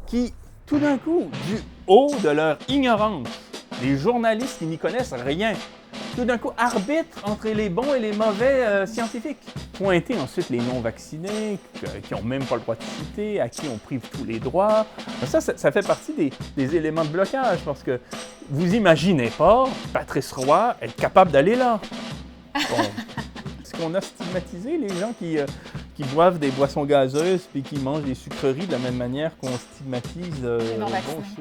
qui, tout d'un coup, du haut de leur ignorance, les journalistes qui n'y connaissent rien, tout d'un coup arbitrent entre les bons et les mauvais scientifiques. Pointer ensuite les non-vaccinés, qui n'ont même pas le droit de citer, à qui on prive tous les droits. Ça fait partie des éléments de blocage, parce que vous imaginez pas Patrice Roy être capable d'aller là. Bon. Est-ce qu'on a stigmatisé les gens qui boivent des boissons gazeuses puis qui mangent des sucreries de la même manière qu'on stigmatise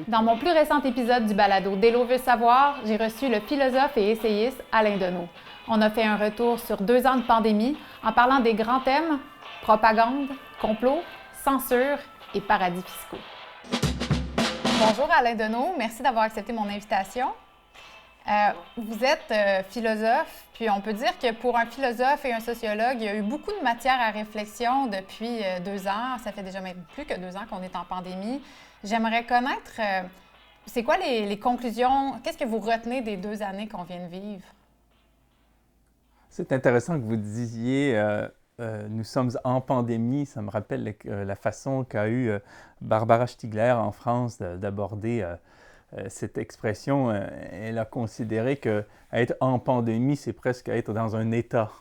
Dans mon plus récent épisode du balado Délo veut savoir, j'ai reçu le philosophe et essayiste Alain Deneau. On a fait un retour sur 2 ans de pandémie en parlant des grands thèmes propagande, complot, censure et paradis fiscaux. Bonjour Alain Deneau, merci d'avoir accepté mon invitation. Vous êtes philosophe, puis on peut dire que pour un philosophe et un sociologue, il y a eu beaucoup de matière à réflexion depuis 2 ans. Ça fait déjà même plus que 2 ans qu'on est en pandémie. J'aimerais connaître, c'est quoi les conclusions, qu'est-ce que vous retenez des 2 années qu'on vient de vivre? C'est intéressant que vous disiez nous sommes en pandémie. Ça me rappelle la façon qu'a eu Barbara Stiegler en France d'aborder cette expression. Elle a considéré qu'être en pandémie, c'est presque être dans un état.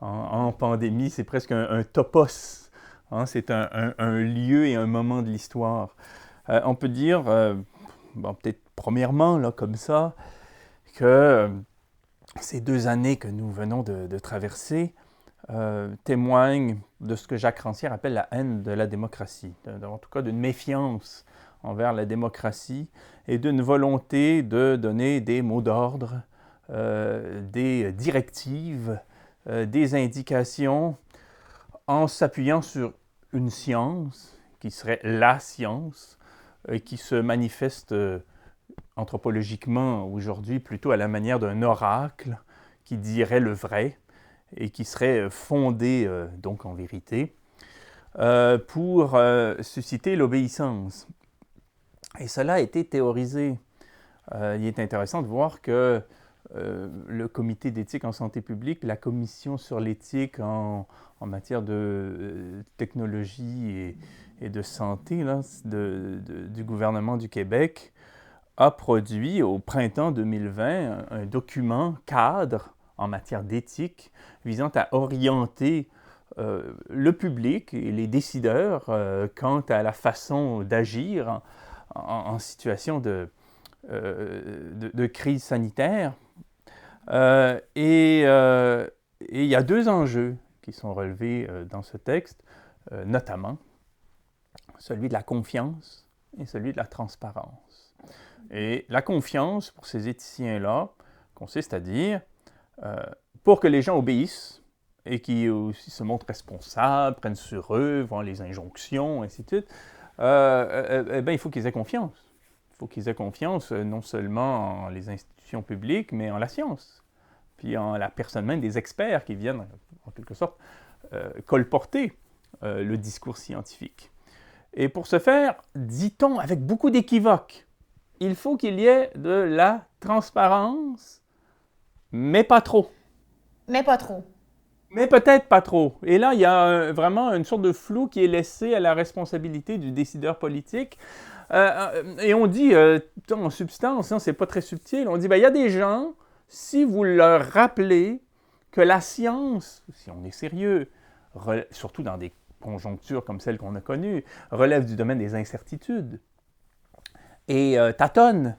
En pandémie, c'est presque un topos. C'est un lieu et un moment de l'histoire. On peut dire, peut-être premièrement, là, comme ça, que ces 2 années que nous venons de traverser témoignent de ce que Jacques Rancière appelle la haine de la démocratie, en tout cas d'une méfiance envers la démocratie et d'une volonté de donner des mots d'ordre, des directives, des indications en s'appuyant sur une science qui serait la science et qui se manifeste anthropologiquement aujourd'hui plutôt à la manière d'un oracle qui dirait le vrai et qui serait fondé donc en vérité pour susciter l'obéissance. Et cela a été théorisé. Il est intéressant de voir que le comité d'éthique en santé publique, la commission sur l'éthique en matière de technologie et de santé là, du gouvernement du Québec a produit au printemps 2020 un document cadre en matière d'éthique visant à orienter le public et les décideurs quant à la façon d'agir en situation de crise sanitaire. Et il y a 2 enjeux qui sont relevés dans ce texte, notamment celui de la confiance et celui de la transparence. Et la confiance, pour ces éthiciens-là, consiste à dire, pour que les gens obéissent et qui aussi se montrent responsables, prennent sur eux, voient les injonctions, ainsi de suite, il faut qu'ils aient confiance. Il faut qu'ils aient confiance non seulement en les institutions publiques, mais en la science, puis en la personne même des experts qui viennent, en quelque sorte, colporter le discours scientifique. Et pour ce faire, dit-on avec beaucoup d'équivoques, il faut qu'il y ait de la transparence, mais pas trop. Mais pas trop. Mais peut-être pas trop. Et là, il y a vraiment une sorte de flou qui est laissé à la responsabilité du décideur politique. Et on dit, en substance, c'est pas très subtil, on dit, il y a des gens, si vous leur rappelez que la science, si on est sérieux, surtout dans des conjonctures comme celles qu'on a connues, relève du domaine des incertitudes, et tâtonne,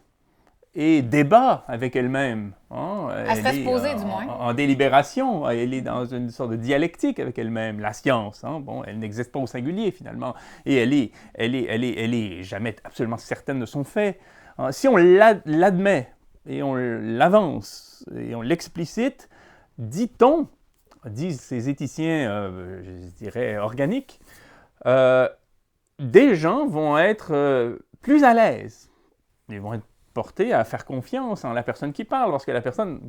et débat avec elle-même. Elle serait supposée, du moins. En délibération, elle est dans une sorte de dialectique avec elle-même. La science, elle n'existe pas au singulier, finalement, et elle est jamais absolument certaine de son fait. Si on l'admet, et on l'avance, et on l'explicite, dit-on, disent ces éthiciens, je dirais, organiques, des gens vont être plus à l'aise. Ils vont être portés à faire confiance en la personne qui parle, lorsque la personne,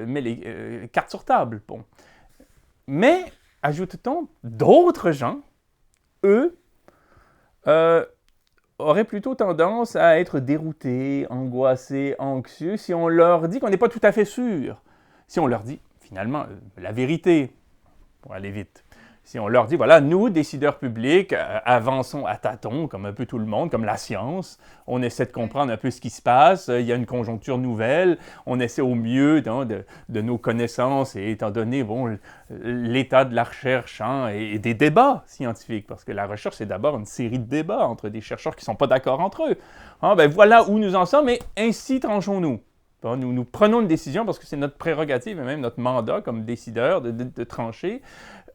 met les cartes sur table. Bon. Mais, ajoute-t-on, d'autres gens, eux, auraient plutôt tendance à être déroutés, angoissés, anxieux, si on leur dit qu'on n'est pas tout à fait sûr. Si on leur dit, finalement, la vérité, pour aller vite, Si on leur dit, voilà, nous, décideurs publics, avançons à tâtons, comme un peu tout le monde, comme la science, on essaie de comprendre un peu ce qui se passe, il y a une conjoncture nouvelle, on essaie au mieux de nos connaissances, et étant donné l'état de la recherche et des débats scientifiques, parce que la recherche, c'est d'abord une série de débats entre des chercheurs qui ne sont pas d'accord entre eux. Voilà où nous en sommes, et ainsi tranchons-nous. Nous prenons une décision parce que c'est notre prérogative et même notre mandat comme décideur de trancher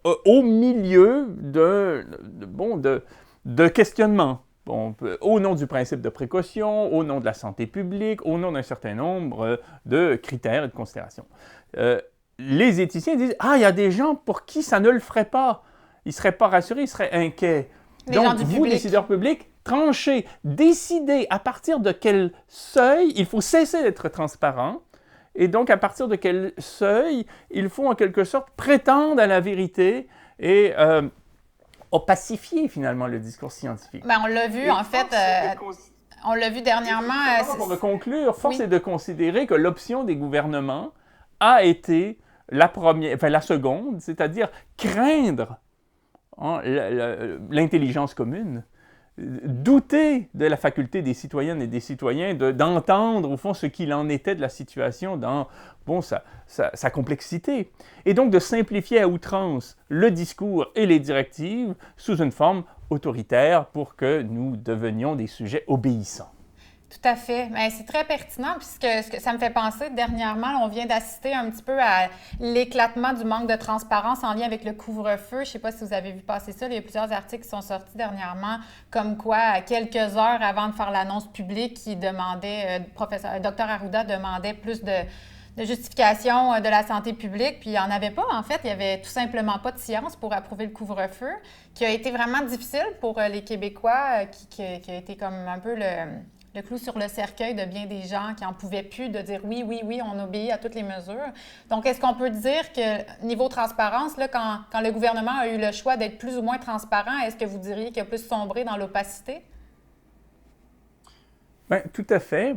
au milieu de questionnements. Au nom du principe de précaution, au nom de la santé publique, au nom d'un certain nombre de critères et de considérations. Les éthiciens disent « Ah, il y a des gens pour qui ça ne le ferait pas. Ils ne seraient pas rassurés, ils seraient inquiets. » Donc, vous, décideurs publics, tranchez, décidez à partir de quel seuil il faut cesser d'être transparent et donc à partir de quel seuil il faut en quelque sorte prétendre à la vérité et pacifier finalement le discours scientifique. On l'a vu en fait, on l'a vu dernièrement. Pour conclure, force est de considérer que l'option des gouvernements a été la seconde, c'est-à-dire craindre l'intelligence commune, douter de la faculté des citoyennes et des citoyens d'entendre au fond ce qu'il en était de la situation dans sa complexité, et donc de simplifier à outrance le discours et les directives sous une forme autoritaire pour que nous devenions des sujets obéissants. Tout à fait. Mais c'est très pertinent puisque ça me fait penser, dernièrement, on vient d'assister un petit peu à l'éclatement du manque de transparence en lien avec le couvre-feu. Je ne sais pas si vous avez vu passer ça. Il y a plusieurs articles qui sont sortis dernièrement, comme quoi, à quelques heures avant de faire l'annonce publique, qui demandait, Dr Arruda demandait plus de justification de la santé publique, puis il n'y en avait pas, en fait. Il n'y avait tout simplement pas de science pour approuver le couvre-feu, qui a été vraiment difficile pour les Québécois, qui a été comme un peu le clou sur le cercueil de bien des gens qui n'en pouvaient plus de dire oui, on obéit à toutes les mesures. Donc, est-ce qu'on peut dire que, niveau transparence, là, quand le gouvernement a eu le choix d'être plus ou moins transparent, est-ce que vous diriez qu'il a plus sombré dans l'opacité? Bien, tout à fait.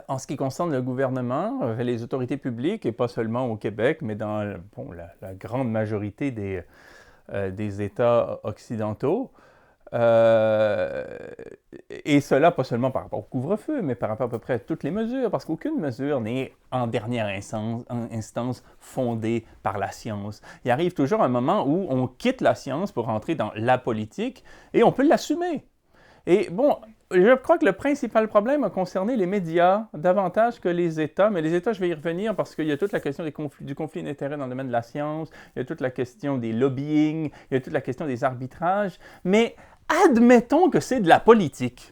En ce qui concerne le gouvernement, les autorités publiques, et pas seulement au Québec, mais dans la grande majorité des États occidentaux, et cela pas seulement par rapport au couvre-feu, mais par rapport à peu près à toutes les mesures, parce qu'aucune mesure n'est en dernière instance fondée par la science. Il arrive toujours un moment où on quitte la science pour entrer dans la politique, et on peut l'assumer. Et je crois que le principal problème a concerné les médias davantage que les États, mais les États, je vais y revenir parce qu'il y a toute la question du conflit d'intérêts dans le domaine de la science, il y a toute la question des lobbying, il y a toute la question des arbitrages, mais admettons que c'est de la politique.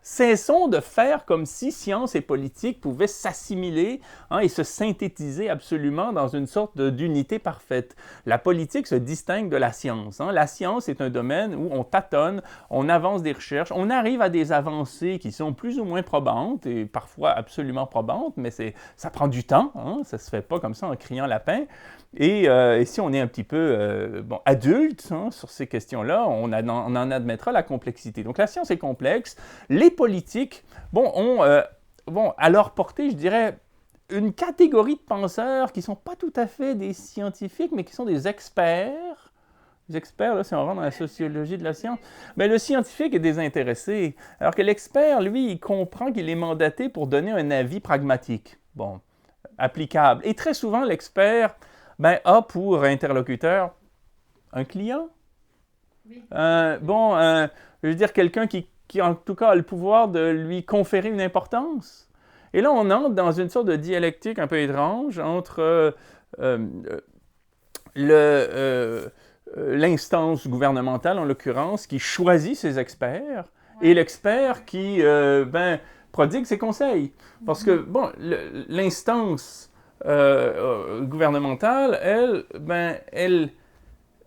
Cessons de faire comme si science et politique pouvaient s'assimiler et se synthétiser absolument dans une sorte d'unité parfaite. La politique se distingue de la science. La science est un domaine où on tâtonne, on avance des recherches, on arrive à des avancées qui sont plus ou moins probantes et parfois absolument probantes, mais ça prend du temps, ça ne se fait pas comme ça en criant lapin. Et si on est un petit peu adulte sur ces questions-là, on en admettra la complexité. Donc la science est complexe. Les politiques ont à leur portée, je dirais, une catégorie de penseurs qui ne sont pas tout à fait des scientifiques, mais qui sont des experts. Les experts, là, si on rentre dans la sociologie de la science, mais le scientifique est désintéressé, alors que l'expert, lui, il comprend qu'il est mandaté pour donner un avis pragmatique, applicable. Et très souvent, l'expert a pour interlocuteur un client. Oui. Je veux dire, quelqu'un qui en tout cas a le pouvoir de lui conférer une importance. Et là, on entre dans une sorte de dialectique un peu étrange entre l'instance gouvernementale, en l'occurrence, qui choisit ses experts, et l'expert qui prodigue ses conseils. Parce que, l'instance gouvernementale, elle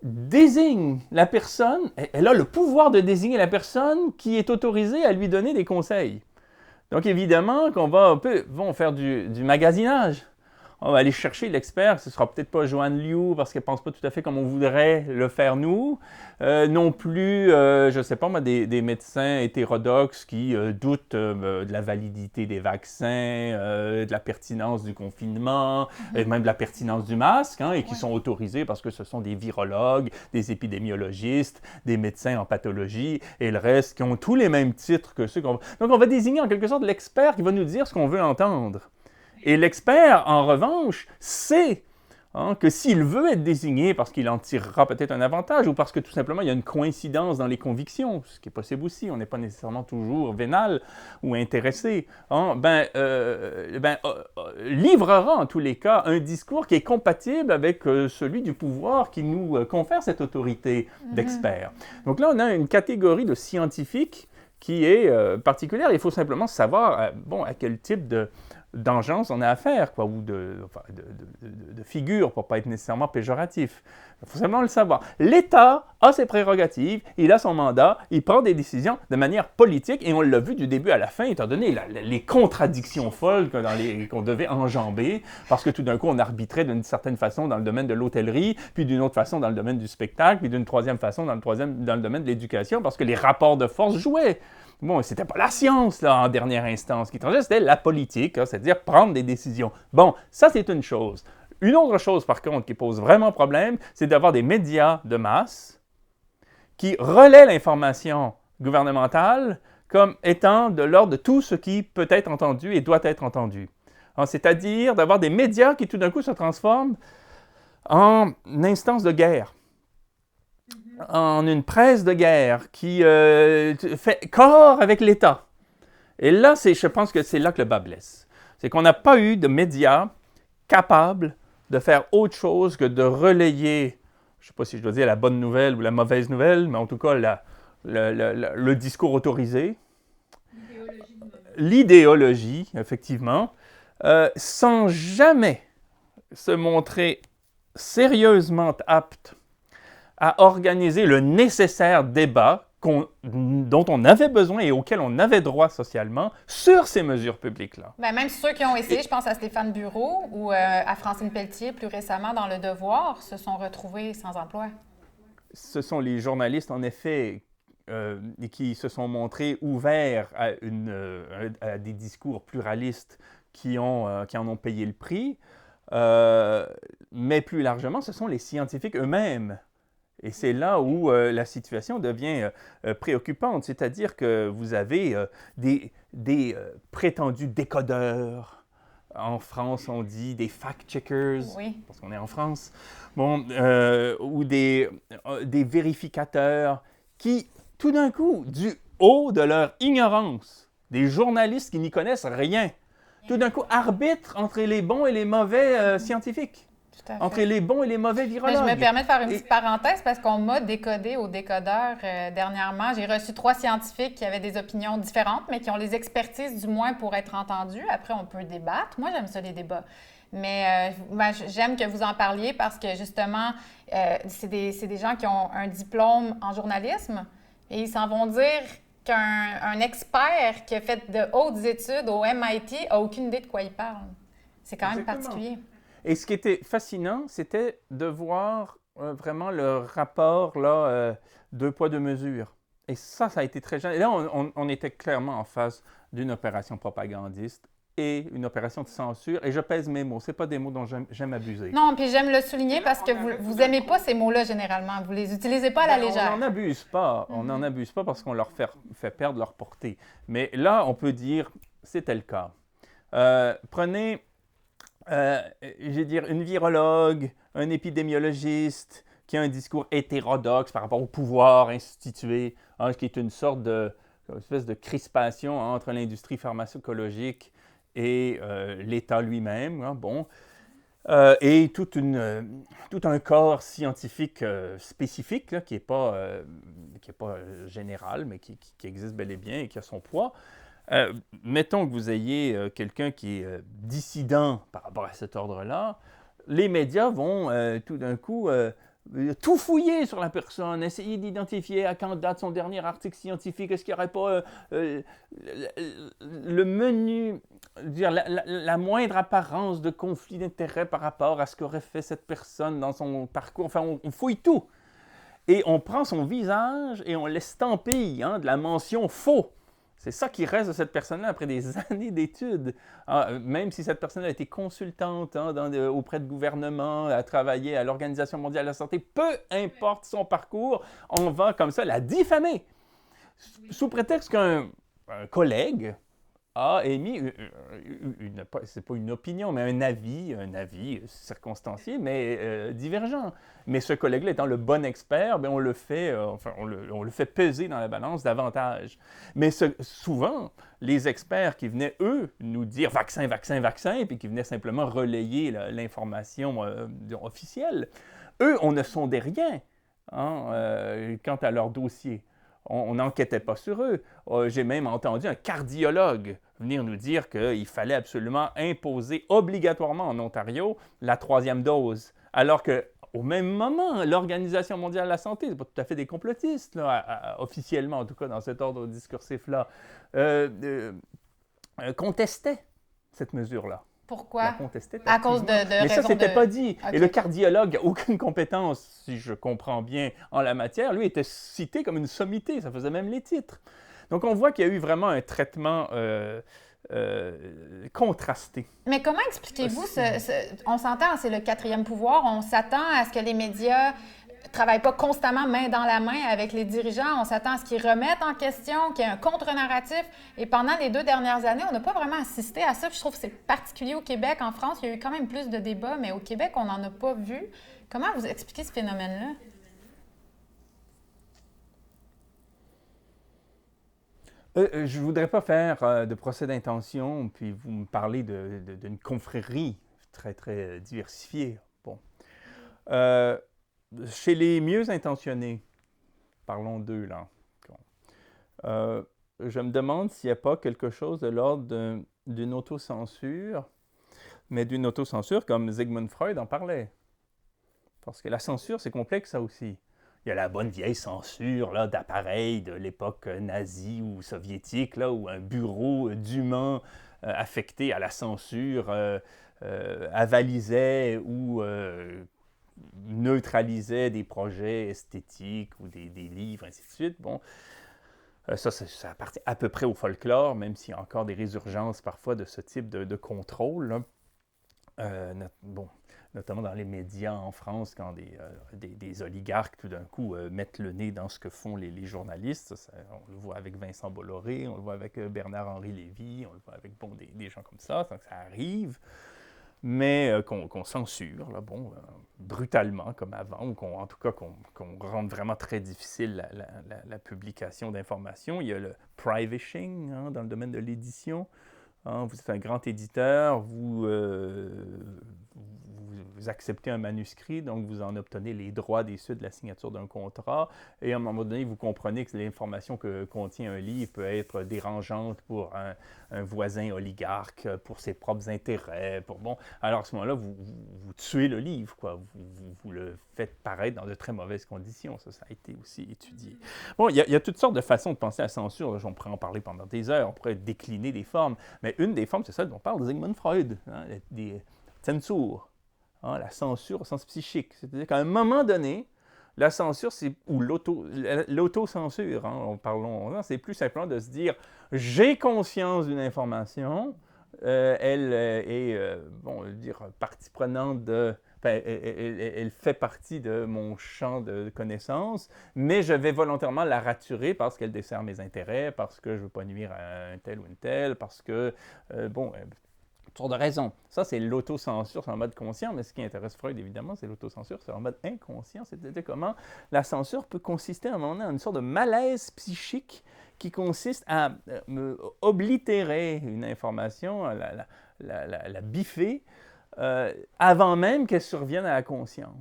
désigne la personne, elle a le pouvoir de désigner la personne qui est autorisée à lui donner des conseils. Donc évidemment qu'on va faire du magasinage. on va aller chercher l'expert. Ce ne sera peut-être pas Joanne Liu parce qu'elle ne pense pas tout à fait comme on voudrait le faire nous. Non plus, je ne sais pas moi, des médecins hétérodoxes qui doutent de la validité des vaccins, de la pertinence du confinement, et même de la pertinence du masque, et qui sont autorisés parce que ce sont des virologues, des épidémiologistes, des médecins en pathologie et le reste qui ont tous les mêmes titres que ceux qu'on va... Donc on va désigner en quelque sorte l'expert qui va nous dire ce qu'on veut entendre. Et l'expert, en revanche, sait que s'il veut être désigné parce qu'il en tirera peut-être un avantage ou parce que tout simplement il y a une coïncidence dans les convictions, ce qui est possible aussi, on n'est pas nécessairement toujours vénal ou intéressé, livrera en tous les cas un discours qui est compatible avec celui du pouvoir qui nous confère cette autorité d'expert. Donc là, on a une catégorie de scientifiques qui est particulière. Il faut simplement savoir à quel type d'engeance on a affaire, ou de figure, pour ne pas être nécessairement péjoratif. Il faut simplement le savoir. L'État a ses prérogatives, il a son mandat, il prend des décisions de manière politique, et on l'a vu du début à la fin, étant donné les contradictions folles qu'on devait enjamber, parce que tout d'un coup, on arbitrait d'une certaine façon dans le domaine de l'hôtellerie, puis d'une autre façon dans le domaine du spectacle, puis d'une troisième façon dans le domaine de l'éducation, parce que les rapports de force jouaient. Bon, c'était pas la science, là, en dernière instance, qui tranchait, c'était la politique, c'est-à-dire prendre des décisions. Bon, ça, c'est une chose. Une autre chose, par contre, qui pose vraiment problème, c'est d'avoir des médias de masse qui relaient l'information gouvernementale comme étant de l'ordre de tout ce qui peut être entendu et doit être entendu. C'est-à-dire d'avoir des médias qui, tout d'un coup, se transforment en instance de guerre, en une presse de guerre qui fait corps avec l'État. Et là, je pense que c'est là que le bas blesse. C'est qu'on n'a pas eu de médias capables de faire autre chose que de relayer, je ne sais pas si je dois dire la bonne nouvelle ou la mauvaise nouvelle, mais en tout cas le discours autorisé, l'idéologie, effectivement, sans jamais se montrer sérieusement apte à organiser le nécessaire débat dont on avait besoin et auquel on avait droit socialement sur ces mesures publiques-là. Bien, même ceux qui ont essayé, je pense à Stéphane Bureau ou à Francine Pelletier plus récemment dans Le Devoir, se sont retrouvés sans emploi. Ce sont les journalistes, en effet, qui se sont montrés ouverts à des discours pluralistes qui en ont payé le prix. Mais plus largement, ce sont les scientifiques eux-mêmes. Et c'est là où la situation devient préoccupante, c'est-à-dire que vous avez des prétendus décodeurs. En France, on dit des fact-checkers, parce qu'on est en France, ou des vérificateurs qui, tout d'un coup, du haut de leur ignorance, des journalistes qui n'y connaissent rien, tout d'un coup arbitrent entre les bons et les mauvais scientifiques. Entre les bons et les mauvais virologues. Mais je me permets de faire une petite parenthèse parce qu'on m'a décodé au décodeur dernièrement. J'ai reçu 3 scientifiques qui avaient des opinions différentes, mais qui ont les expertises du moins pour être entendus. Après, on peut débattre. Moi, j'aime ça, les débats. Mais j'aime que vous en parliez parce que justement, c'est des gens qui ont un diplôme en journalisme et ils s'en vont dire qu'un expert qui a fait de hautes études au MIT n'a aucune idée de quoi il parle. C'est quand même particulier. Et ce qui était fascinant, c'était de voir vraiment le rapport, là, 2 poids, 2 mesures. Et ça a été très gênant. Et là, on était clairement en face d'une opération propagandiste et une opération de censure. Et je pèse mes mots. Ce pas des mots dont j'aime abuser. Non, puis j'aime le souligner parce que vous n'aimez pas ces mots-là généralement. Vous ne les utilisez pas à la légère. On n'en abuse pas. On n'en abuse pas parce qu'on leur fait perdre leur portée. Mais là, on peut dire, c'était le cas. Prenez... je veux dire, une virologue, un épidémiologiste qui a un discours hétérodoxe par rapport au pouvoir institué, qui est une sorte espèce de crispation entre l'industrie pharmacologique et l'État lui-même, et tout un corps scientifique spécifique là, qui n'est pas général, mais qui existe bel et bien et qui a son poids. Mettons que vous ayez quelqu'un qui est dissident par rapport à cet ordre-là, les médias vont tout d'un coup tout fouiller sur la personne, essayer d'identifier à quand date son dernier article scientifique, est-ce qu'il n'y aurait pas le menu, dire, la moindre apparence de conflit d'intérêt par rapport à ce qu'aurait fait cette personne dans son parcours. Enfin, on fouille tout. Et on prend son visage et on l'estampille de la mention « faux ». C'est ça qui reste de cette personne-là après des années d'études. Même si cette personne a été consultante auprès de gouvernements, a travaillé à l'Organisation mondiale de la santé, peu importe son parcours, on va comme ça la diffamer. Sous prétexte qu'un collègue a émis, c'est pas une opinion, mais un avis circonstancié, mais divergent. Mais ce collègue-là étant le bon expert, bien, on le fait peser dans la balance davantage. Mais souvent, les experts qui venaient, eux, nous dire vaccin, vaccin, vaccin, puis qui venaient simplement relayer l'information officielle, eux, on ne sondait rien quant à leur dossier. On n'enquêtait pas sur eux. J'ai même entendu un cardiologue venir nous dire qu'il fallait absolument imposer obligatoirement en Ontario la 3e dose. Alors qu'au même moment, l'Organisation mondiale de la santé, ce n'est pas tout à fait des complotistes, là, officiellement en tout cas dans cet ordre discursif-là, contestait cette mesure-là. Pourquoi? À cause de mais ça, c'était pas dit. Okay. Et le cardiologue n'a aucune compétence, si je comprends bien, en la matière. Lui était cité comme une sommité. Ça faisait même les titres. Donc, on voit qu'il y a eu vraiment un traitement contrasté. Mais comment expliquez-vous on s'entend, c'est le 4e pouvoir. On s'attend à ce que les médias ne travaillent pas constamment main dans la main avec les dirigeants. On s'attend à ce qu'ils remettent en question, qu'il y ait un contre-narratif. Et pendant les 2 dernières années, on n'a pas vraiment assisté à ça. Puis je trouve que c'est particulier au Québec. En France, il y a eu quand même plus de débats, mais au Québec, on n'en a pas vu. Comment vous expliquez ce phénomène-là? Je ne voudrais pas faire de procès d'intention, puis vous me parlez d'une confrérie très, très diversifiée. Bon. Chez les mieux intentionnés, parlons d'eux là, je me demande s'il n'y a pas quelque chose de l'ordre d'une autocensure, mais d'une autocensure comme Sigmund Freud en parlait. Parce que la censure, c'est complexe ça aussi. Il y a la bonne vieille censure là, d'appareils de l'époque nazie ou soviétique, là, où un bureau dûment affecté à la censure avalisait ou neutralisait des projets esthétiques ou des livres, ainsi de suite. Bon, ça appartient à peu près au folklore, même s'il y a encore des résurgences parfois de ce type de contrôle. Notamment dans les médias en France, quand des oligarques, tout d'un coup, mettent le nez dans ce que font les journalistes. On le voit avec Vincent Bolloré, on le voit avec Bernard-Henri Lévy, on le voit avec des gens comme ça arrive. Mais qu'on censure, là, brutalement comme avant, ou en tout cas qu'on rende vraiment très difficile la publication d'informations. Il y a le privishing dans le domaine de l'édition. Vous êtes un grand éditeur, vous acceptez un manuscrit, donc vous en obtenez les droits des suites de la signature d'un contrat, et à un moment donné, vous comprenez que l'information que contient un livre peut être dérangeante pour un voisin oligarque, pour ses propres intérêts. Alors à ce moment-là, vous tuez le livre, quoi. Vous le faites paraître dans de très mauvaises conditions. Ça a été aussi étudié. Bon, il y a toutes sortes de façons de penser à la censure. On pourrait en parler pendant des heures, on pourrait décliner des formes, mais une des formes, c'est celle dont parle Sigmund Freud, des censures. La censure au sens psychique. C'est-à-dire qu'à un moment donné, la censure, ou l'autocensure, c'est plus simplement de se dire « j'ai conscience d'une information, elle est, partie prenante elle fait partie de mon champ de connaissances, mais je vais volontairement la raturer parce qu'elle dessert mes intérêts, parce que je ne veux pas nuire à un tel ou une telle, parce que, toutes sortes de raisons. Ça, c'est l'autocensure, c'est en mode conscient, mais ce qui intéresse Freud, évidemment, c'est l'autocensure, c'est en mode inconscient, c'est-à-dire comment la censure peut consister à un moment donné en une sorte de malaise psychique qui consiste à oblitérer une information, la biffer, avant même qu'elle survienne à la conscience.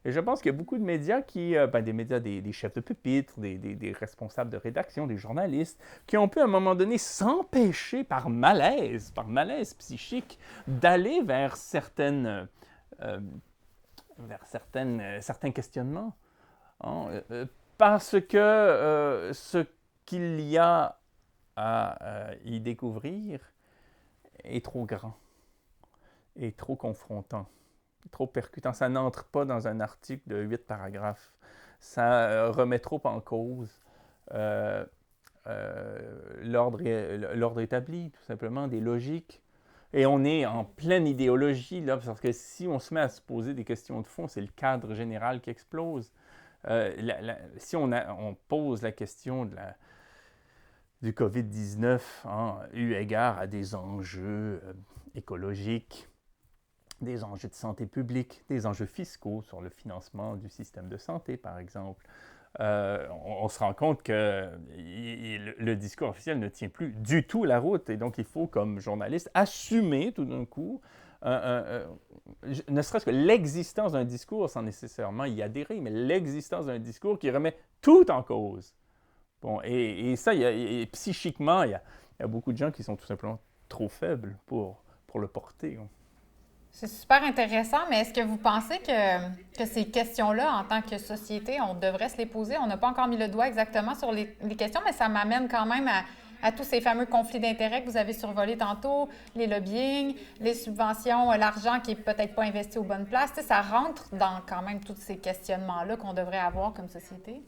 Et je pense qu'il y a beaucoup de médias des chefs de pupitre, des responsables de rédaction, des journalistes, qui ont pu à un moment donné s'empêcher par malaise psychique, d'aller vers certaines vers certains questionnements. Hein, parce que ce qu'il y a à y découvrir est trop grand, est trop confrontant, trop percutant. Ça n'entre pas dans un article de 8 paragraphes. Ça remet trop en cause l'ordre établi, tout simplement, des logiques. Et on est en pleine idéologie, là, parce que si on se met à se poser des questions de fond, c'est le cadre général qui explose. Si on pose la question du COVID-19, hein, eu égard à des enjeux écologiques, des enjeux de santé publique, des enjeux fiscaux sur le financement du système de santé, par exemple, on se rend compte que le discours officiel ne tient plus du tout la route. Et donc, il faut, comme journaliste, assumer tout d'un coup, ne serait-ce que l'existence d'un discours, sans nécessairement y adhérer, mais l'existence d'un discours qui remet tout en cause. Bon, et ça, psychiquement, il y a beaucoup de gens qui sont tout simplement trop faibles pour le porter. C'est super intéressant, mais est-ce que vous pensez que ces questions-là, en tant que société, on devrait se les poser? On n'a pas encore mis le doigt exactement sur les questions, mais ça m'amène quand même à tous ces fameux conflits d'intérêts que vous avez survolés tantôt, les lobbying, les subventions, l'argent qui n'est peut-être pas investi aux bonnes places. Tu sais, ça rentre dans quand même tous ces questionnements-là qu'on devrait avoir comme société.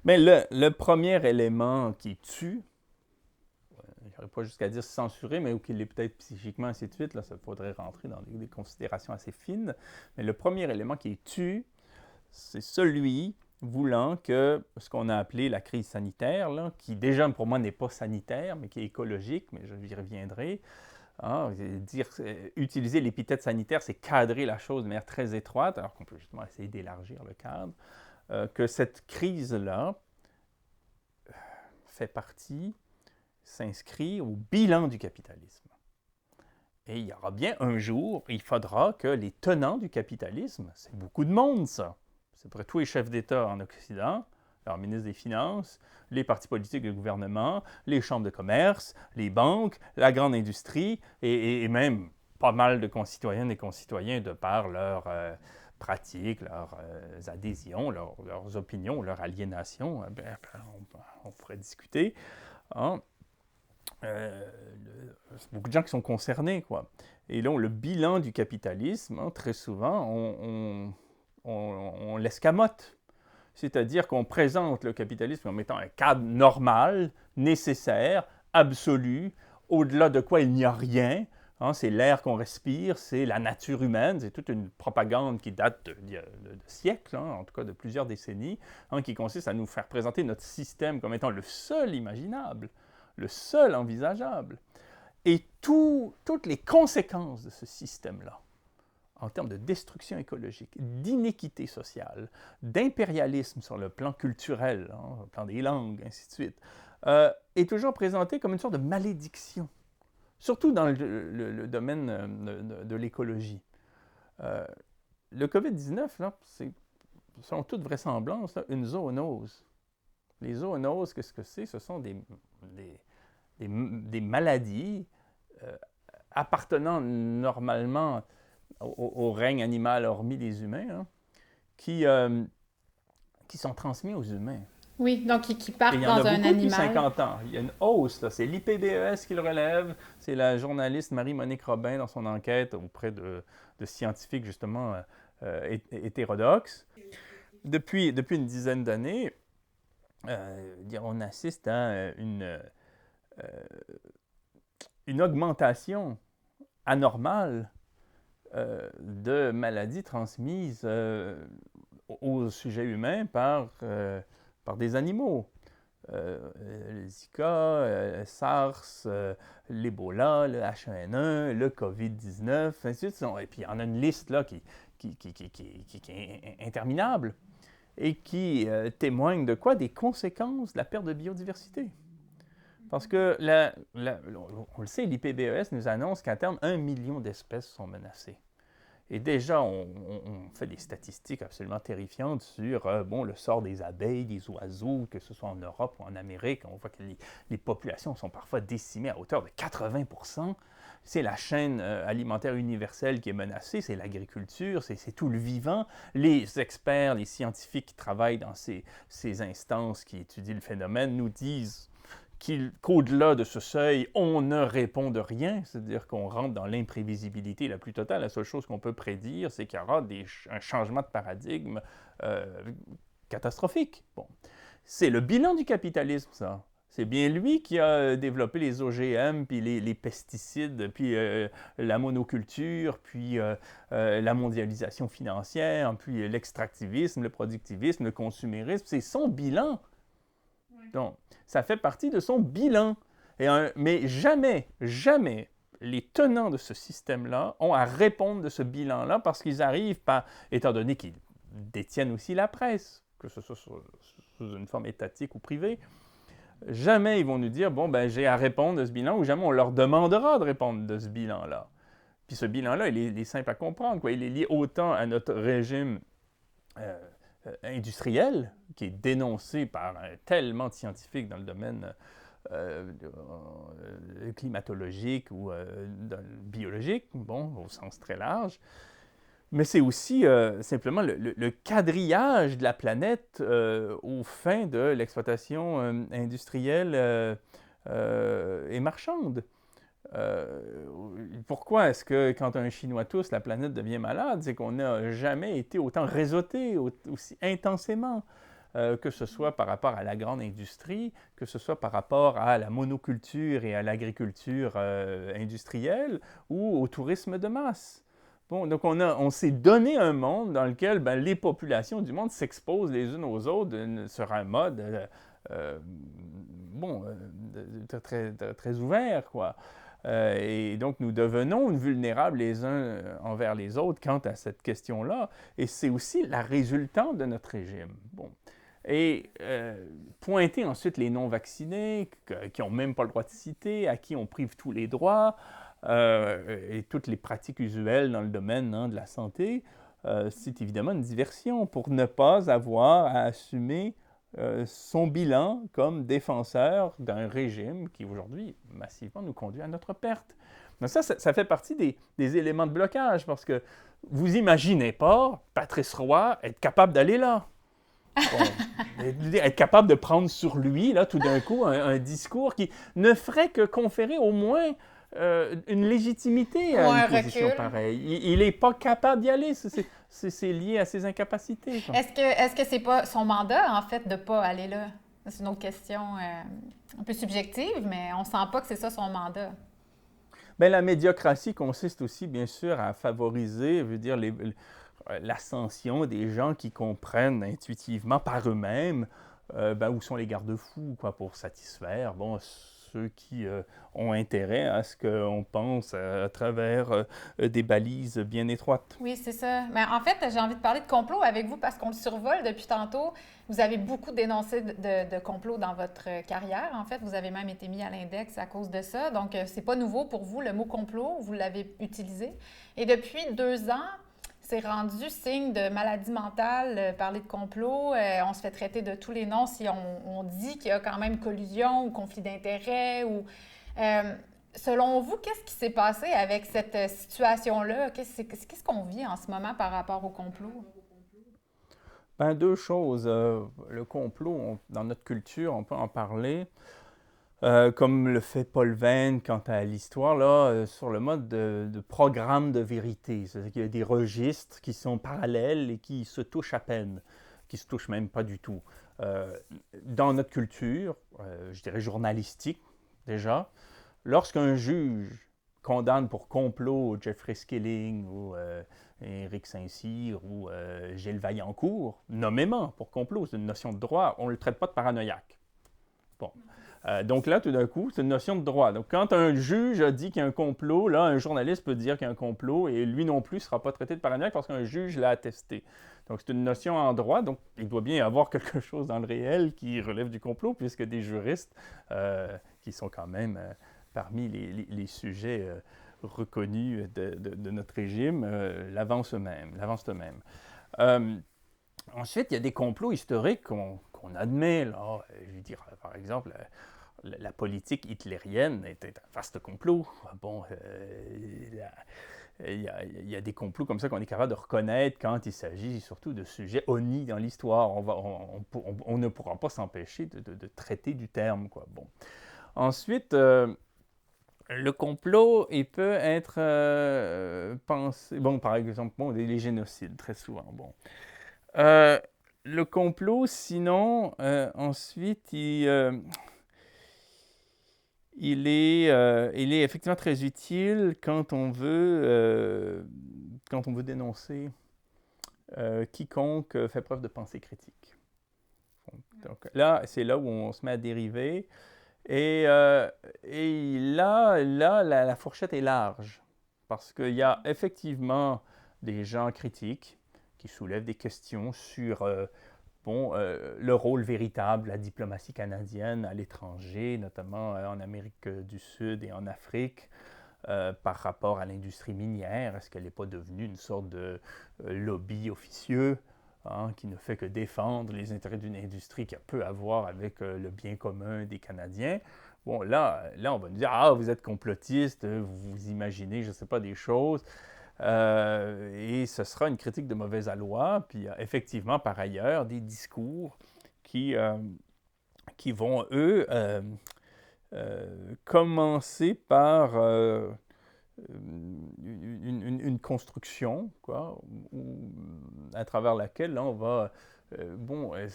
Mais le premier élément qui tue, je n'irai pas jusqu'à dire censuré, mais ou qu'il l'est peut-être psychiquement, ainsi de suite, là, ça faudrait rentrer dans des considérations assez fines, mais le premier élément qui tue, c'est celui voulant que ce qu'on a appelé la crise sanitaire, là, qui déjà pour moi n'est pas sanitaire, mais qui est écologique, mais je y reviendrai. Hein, utiliser l'épithète sanitaire, c'est cadrer la chose de manière très étroite, alors qu'on peut justement essayer d'élargir le cadre. Que cette crise-là fait partie, s'inscrit au bilan du capitalisme. Et il y aura bien un jour, il faudra que les tenants du capitalisme, c'est beaucoup de monde ça, c'est à peu près tous les chefs d'État en Occident, leur ministre des Finances, les partis politiques du gouvernement, les chambres de commerce, les banques, la grande industrie, et même pas mal de concitoyennes et concitoyens de par leur pratiques, leurs adhésions, leurs opinions, leur aliénation, on pourrait discuter. Hein? C'est beaucoup de gens qui sont concernés, quoi. Et là, le bilan du capitalisme, hein, très souvent, on l'escamote. C'est-à-dire qu'on présente le capitalisme comme étant un cadre normal, nécessaire, absolu, au-delà de quoi il n'y a rien. Hein, c'est l'air qu'on respire, c'est la nature humaine, c'est toute une propagande qui date de siècles, hein, en tout cas de plusieurs décennies, hein, qui consiste à nous faire présenter notre système comme étant le seul imaginable, le seul envisageable. Et toutes les conséquences de ce système-là, en termes de destruction écologique, d'inéquité sociale, d'impérialisme sur le plan culturel, hein, sur le plan des langues, ainsi de suite, est toujours présenté comme une sorte de malédiction. Surtout dans le domaine de l'écologie. Le COVID-19, là, c'est, selon toute vraisemblance, là, une zoonose. Les zoonoses, qu'est-ce que c'est? Ce sont des maladies appartenant normalement au règne animal, hormis les humains, hein, qui sont transmises aux humains. Oui, donc qui partent dans un animal. Il y en a beaucoup depuis 50 ans. Il y a une hausse, là. C'est l'IPBES qui le relève. C'est la journaliste Marie-Monique Robin dans son enquête auprès de scientifiques, justement, hétérodoxes. Depuis une dizaine d'années, on assiste à une augmentation anormale de maladies transmises aux sujets humains par des animaux. Le Zika, le SARS, l'Ebola, le H1N1, le COVID-19, ainsi de suite. Et puis, il y en a une liste là, qui est interminable et qui témoigne de quoi? Des conséquences de la perte de biodiversité. Parce que, on le sait, l'IPBES nous annonce qu'à terme, 1 million d'espèces sont menacées. Et déjà, on fait des statistiques absolument terrifiantes sur le sort des abeilles, des oiseaux, que ce soit en Europe ou en Amérique. On voit que les populations sont parfois décimées à hauteur de 80%. c'est la chaîne alimentaire universelle qui est menacée, c'est l'agriculture, c'est tout le vivant. Les experts, les scientifiques qui travaillent dans ces instances qui étudient le phénomène nous disent qu'au-delà de ce seuil, on ne répond de rien, c'est-à-dire qu'on rentre dans l'imprévisibilité la plus totale. La seule chose qu'on peut prédire, c'est qu'il y aura un changement de paradigme catastrophique. Bon. C'est le bilan du capitalisme, ça. C'est bien lui qui a développé les OGM, puis les pesticides, puis la monoculture, puis la mondialisation financière, puis l'extractivisme, le productivisme, le consumérisme. C'est son bilan. Donc, ça fait partie de son bilan. Mais jamais les tenants de ce système-là ont à répondre de ce bilan-là parce qu'ils arrivent par, étant donné qu'ils détiennent aussi la presse, que ce soit sous une forme étatique ou privée, jamais ils vont nous dire, bon, ben j'ai à répondre de ce bilan, ou jamais on leur demandera de répondre de ce bilan-là. Puis ce bilan-là, il est simple à comprendre, quoi. Il est lié autant à notre régime industriel, qui est dénoncé par tellement de scientifiques dans le domaine climatologique ou biologique, bon, au sens très large, mais c'est aussi simplement le quadrillage de la planète aux fins de l'exploitation industrielle et marchande. Pourquoi est-ce que quand un Chinois tousse, la planète devient malade? C'est qu'on n'a jamais été autant réseauté, aussi intensément, que ce soit par rapport à la grande industrie, que ce soit par rapport à la monoculture et à l'agriculture industrielle ou au tourisme de masse. Bon, donc on s'est donné un monde dans lequel les populations du monde s'exposent les unes aux autres sur un mode très ouvert, quoi. Et donc, nous devenons vulnérables les uns envers les autres quant à cette question-là. Et c'est aussi la résultante de notre régime. Bon. Et pointer ensuite les non-vaccinés, qui n'ont même pas le droit de citer, à qui on prive tous les droits, et toutes les pratiques usuelles dans le domaine de la santé, c'est évidemment une diversion pour ne pas avoir à assumer son bilan comme défenseur d'un régime qui, aujourd'hui, massivement nous conduit à notre perte. Donc ça fait partie des éléments de blocage, parce que vous imaginez pas Patrice Roy être capable d'aller là. Bon, être capable de prendre sur lui, là, tout d'un coup, un discours qui ne ferait que conférer au moins une légitimité à une position pareille. Il n'est pas capable d'y aller. C'est lié à ses incapacités. Est-ce que c'est pas son mandat, en fait, de ne pas aller là? C'est une autre question un peu subjective, mais on ne sent pas que c'est ça son mandat. Bien, la médiocratie consiste aussi, bien sûr, à favoriser, l'ascension des gens qui comprennent intuitivement par eux-mêmes où sont les garde-fous pour satisfaire ceux qui ont intérêt à ce qu'on pense à travers des balises bien étroites. Oui, c'est ça. Mais en fait, j'ai envie de parler de complot avec vous parce qu'on le survole depuis tantôt. Vous avez beaucoup dénoncé de complots dans votre carrière. En fait, vous avez même été mis à l'index à cause de ça. Donc, c'est pas nouveau pour vous, le mot complot. Vous l'avez utilisé. Et depuis 2 ans, c'est rendu signe de maladie mentale, parler de complot. On se fait traiter de tous les noms si on dit qu'il y a quand même collusion ou conflit d'intérêts. Selon vous, qu'est-ce qui s'est passé avec cette situation-là? Qu'est-ce qu'on vit en ce moment par rapport au complot? Bien, 2 choses. Le complot, dans notre culture, on peut en parler. Comme le fait Paul Venn quant à l'histoire, là, sur le mode de programme de vérité. C'est-à-dire qu'il y a des registres qui sont parallèles et qui se touchent à peine, qui se touchent même pas du tout. Dans notre culture, je dirais journalistique déjà, lorsqu'un juge condamne pour complot Jeffrey Skilling ou Éric Saint-Cyr ou Gilles Vaillancourt, nommément pour complot, c'est une notion de droit, on ne le traite pas de paranoïaque. Bon. Donc là, tout d'un coup, c'est une notion de droit. Donc quand un juge a dit qu'il y a un complot, là, un journaliste peut dire qu'il y a un complot et lui non plus ne sera pas traité de paranoïaque parce qu'un juge l'a attesté. Donc c'est une notion en droit, donc il doit bien y avoir quelque chose dans le réel qui relève du complot, puisque des juristes, qui sont quand même parmi les sujets reconnus de notre régime, l'avancent eux-mêmes. Ensuite, il y a des complots historiques qu'on admet, là, je veux dire, par exemple, la politique hitlérienne était un vaste complot. Bon, il y a des complots comme ça qu'on est capable de reconnaître quand il s'agit surtout de sujets honnis dans l'histoire. On ne pourra pas s'empêcher de traiter du terme, quoi. Bon. Ensuite, le complot, il peut être pensé... Bon, par exemple, les génocides, très souvent. Bon. Le complot, sinon, ensuite, il est effectivement très utile quand on veut dénoncer quiconque fait preuve de pensée critique. Donc là, c'est là où on se met à dériver. Et là, la fourchette est large, parce qu'il y a effectivement des gens critiques qui soulèvent des questions sur le rôle véritable de la diplomatie canadienne à l'étranger, notamment en Amérique du Sud et en Afrique, par rapport à l'industrie minière. Est-ce qu'elle n'est pas devenue une sorte de lobby officieux qui ne fait que défendre les intérêts d'une industrie qui a peu à voir avec le bien commun des Canadiens? Bon, là, on va nous dire « Ah, vous êtes complotiste, vous imaginez, je ne sais pas, des choses. » Et ce sera une critique de mauvaise aloi. Puis effectivement, par ailleurs, des discours qui vont, eux, commencer par une construction, quoi, à travers laquelle là, on va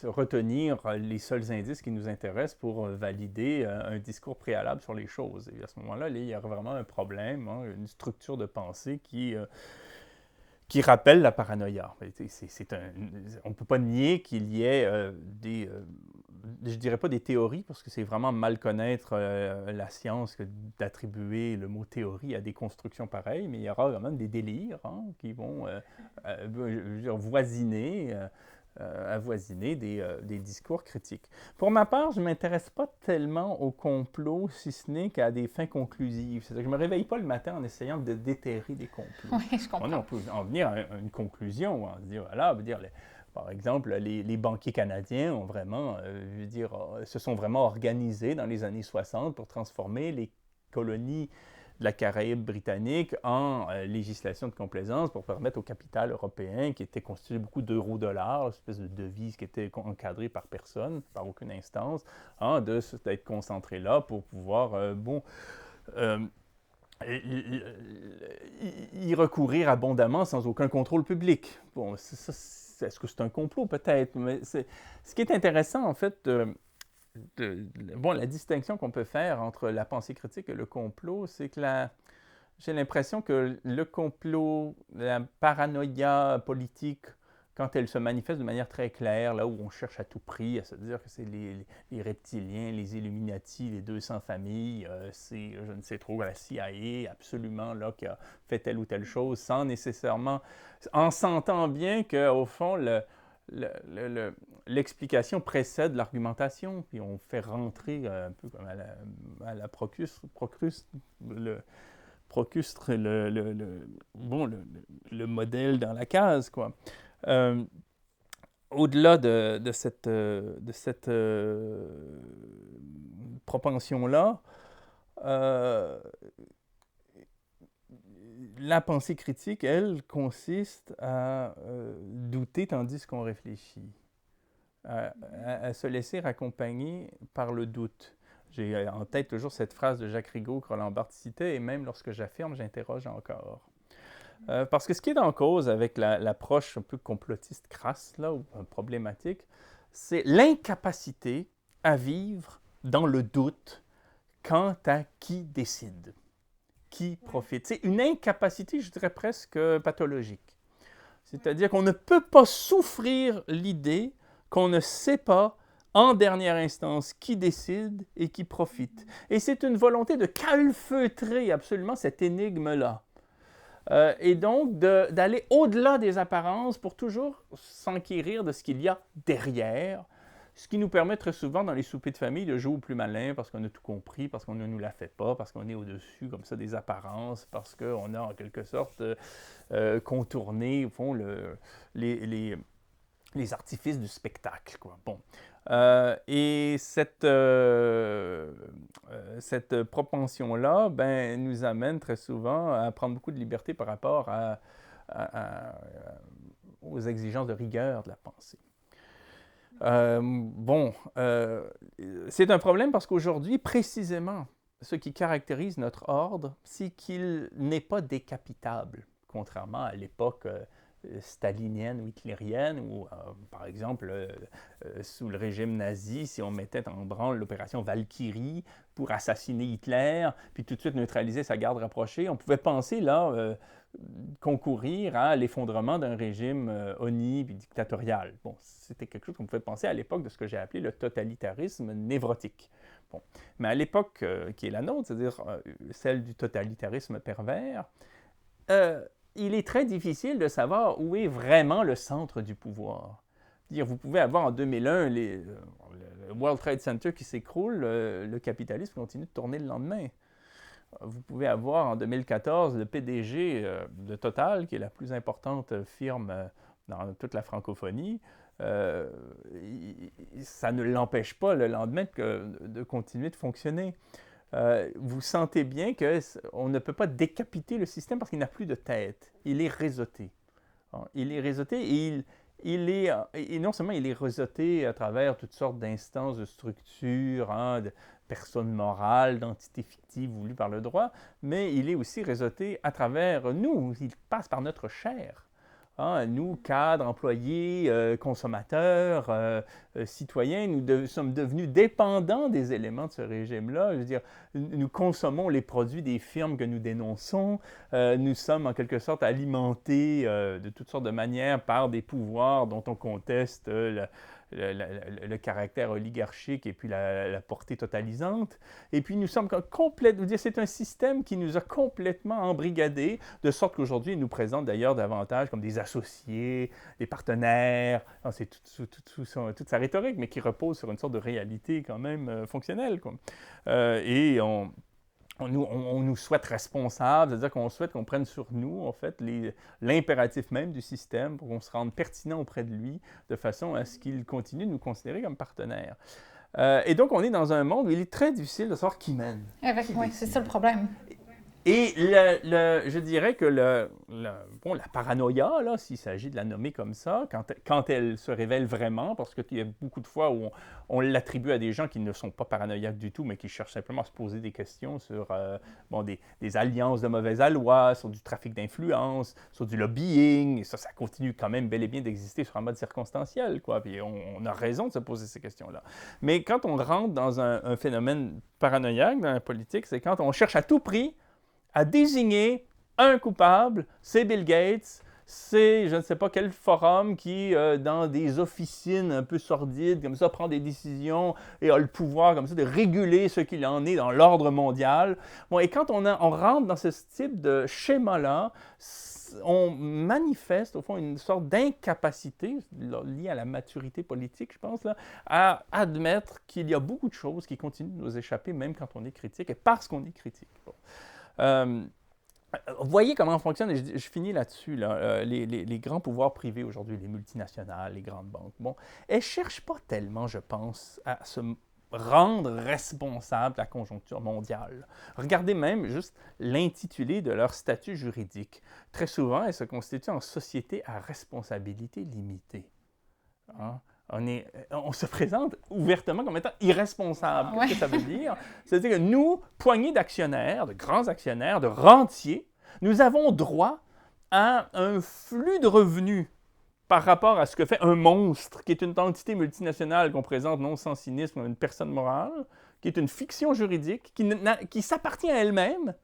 retenir les seuls indices qui nous intéressent pour valider un discours préalable sur les choses. Et à ce moment-là, il y a vraiment un problème, une structure de pensée qui rappelle la paranoïa. On ne peut pas nier qu'il y ait je dirais pas des théories, parce que c'est vraiment mal connaître la science que d'attribuer le mot théorie à des constructions pareilles, mais il y aura quand même des délires qui vont avoisiner des discours critiques. Pour ma part, je ne m'intéresse pas tellement au complot, si ce n'est qu'à des fins conclusives. C'est-à-dire que je ne me réveille pas le matin en essayant de déterrer des complots. Oui, je comprends. On peut en venir à une conclusion, se dire, voilà, par exemple, les banquiers canadiens ont vraiment, se sont vraiment organisés dans les années 60 pour transformer les colonies de la Caraïbe britannique en législation de complaisance pour permettre au capital européen, qui était constitué beaucoup d'euro-dollars, une espèce de devise qui était encadrée par personne, par aucune instance, d'être concentré là pour pouvoir, y recourir abondamment sans aucun contrôle public. Bon, est-ce que c'est un complot? Peut-être, mais ce qui est intéressant, en fait, la distinction qu'on peut faire entre la pensée critique et le complot, c'est que j'ai l'impression que le complot, la paranoïa politique, quand elle se manifeste de manière très claire, là où on cherche à tout prix à se dire que c'est les reptiliens, les Illuminati, les 200 familles, c'est, je ne sais trop, la CIA, absolument, là, qui a fait telle ou telle chose, sans nécessairement, en sentant bien qu'au fond, l'explication précède l'argumentation, puis on fait rentrer un peu comme à la Procustre, le modèle dans la case, quoi. Au-delà de cette propension-là, la pensée critique, elle, consiste à douter tandis qu'on réfléchit, à se laisser accompagner par le doute. J'ai en tête toujours cette phrase de Jacques Rigaud que Roland Barthes citait, et même lorsque j'affirme, j'interroge encore. Parce que ce qui est en cause avec l'approche un peu complotiste crasse, là, ou problématique, c'est l'incapacité à vivre dans le doute quant à qui décide, qui profite. C'est une incapacité, je dirais presque pathologique. C'est-à-dire qu'on ne peut pas souffrir l'idée qu'on ne sait pas, en dernière instance, qui décide et qui profite. Et c'est une volonté de calfeutrer absolument cette énigme-là. Et donc d'aller au-delà des apparences pour toujours s'enquérir de ce qu'il y a derrière, ce qui nous permet très souvent dans les soupers de famille de jouer au plus malin parce qu'on a tout compris, parce qu'on ne nous la fait pas, parce qu'on est au-dessus comme ça des apparences, parce qu'on a en quelque sorte contourné au fond les artifices du spectacle, quoi. Bon. Et cette cette propension-là nous amène très souvent à prendre beaucoup de liberté par rapport aux exigences de rigueur de la pensée. C'est un problème parce qu'aujourd'hui, précisément, ce qui caractérise notre ordre, c'est qu'il n'est pas décapitable, contrairement à l'époque stalinienne ou hitlérienne, où, par exemple, sous le régime nazi, si on mettait en branle l'opération Valkyrie pour assassiner Hitler, puis tout de suite neutraliser sa garde rapprochée, on pouvait penser là concourir à l'effondrement d'un régime honni puis dictatorial. Bon, c'était quelque chose qu'on pouvait penser à l'époque de ce que j'ai appelé le totalitarisme névrotique. Bon. Mais à l'époque qui est la nôtre, c'est-à-dire celle du totalitarisme pervers, il est très difficile de savoir où est vraiment le centre du pouvoir. Dire, vous pouvez avoir en 2001 le World Trade Center qui s'écroule, le capitalisme continue de tourner le lendemain. Vous pouvez avoir en 2014 le PDG de Total, qui est la plus importante firme dans toute la francophonie. Ça ne l'empêche pas le lendemain de continuer de fonctionner. Vous sentez bien qu'on ne peut pas décapiter le système parce qu'il n'a plus de tête. Il est réseauté. Il est réseauté et non seulement il est réseauté à travers toutes sortes d'instances, de structures, de personnes morales, d'entités fictives voulues par le droit, mais il est aussi réseauté à travers nous. Il passe par notre chair. Nous, cadres, employés, consommateurs, citoyens, nous sommes devenus dépendants des éléments de ce régime-là. Je veux dire, nous consommons les produits des firmes que nous dénonçons. Nous sommes en quelque sorte alimentés de toutes sortes de manières par des pouvoirs dont on conteste le caractère oligarchique et puis la portée totalisante. Et puis nous sommes complètement... C'est un système qui nous a complètement embrigadés, de sorte qu'aujourd'hui, il nous présente d'ailleurs davantage comme des associés, des partenaires. C'est toute sa rhétorique, mais qui repose sur une sorte de réalité quand même fonctionnelle, quoi. Et on nous souhaite responsables, c'est-à-dire qu'on souhaite qu'on prenne sur nous, en fait, l'impératif même du système pour qu'on se rende pertinent auprès de lui, de façon à ce qu'il continue de nous considérer comme partenaires. Et donc, on est dans un monde où il est très difficile de savoir qui mène. Oui, c'est ça le problème. Et je dirais que la paranoïa, là, s'il s'agit de la nommer comme ça, quand elle se révèle vraiment, parce qu'il y a beaucoup de fois où on l'attribue à des gens qui ne sont pas paranoïaques du tout, mais qui cherchent simplement à se poser des questions sur des alliances de mauvaise aloi, sur du trafic d'influence, sur du lobbying, et ça continue quand même bel et bien d'exister sur un mode circonstanciel, quoi. Puis on a raison de se poser ces questions-là. Mais quand on rentre dans un phénomène paranoïaque dans la politique, c'est quand on cherche à tout prix à désigner un coupable, c'est Bill Gates, c'est je ne sais pas quel forum qui, dans des officines un peu sordides, comme ça, prend des décisions et a le pouvoir, comme ça, de réguler ce qu'il en est dans l'ordre mondial. Bon, et quand on rentre dans ce type de schéma-là, on manifeste, au fond, une sorte d'incapacité liée à la maturité politique, je pense, là, à admettre qu'il y a beaucoup de choses qui continuent de nous échapper, même quand on est critique, et parce qu'on est critique. Bon. Voyez comment fonctionne, et je finis là-dessus, là, les grands pouvoirs privés aujourd'hui, les multinationales, les grandes banques. Bon, elles ne cherchent pas tellement, je pense, à se rendre responsables de la conjoncture mondiale. Regardez même juste l'intitulé de leur statut juridique. Très souvent, elles se constituent en société à responsabilité limitée. On se présente ouvertement comme étant irresponsable. Qu'est-ce que ça veut dire? C'est-à-dire que nous, poignées d'actionnaires, de grands actionnaires, de rentiers, nous avons droit à un flux de revenus par rapport à ce que fait un monstre, qui est une entité multinationale qu'on présente non sans cynisme comme une personne morale, qui est une fiction juridique, qui s'appartient à elle-même,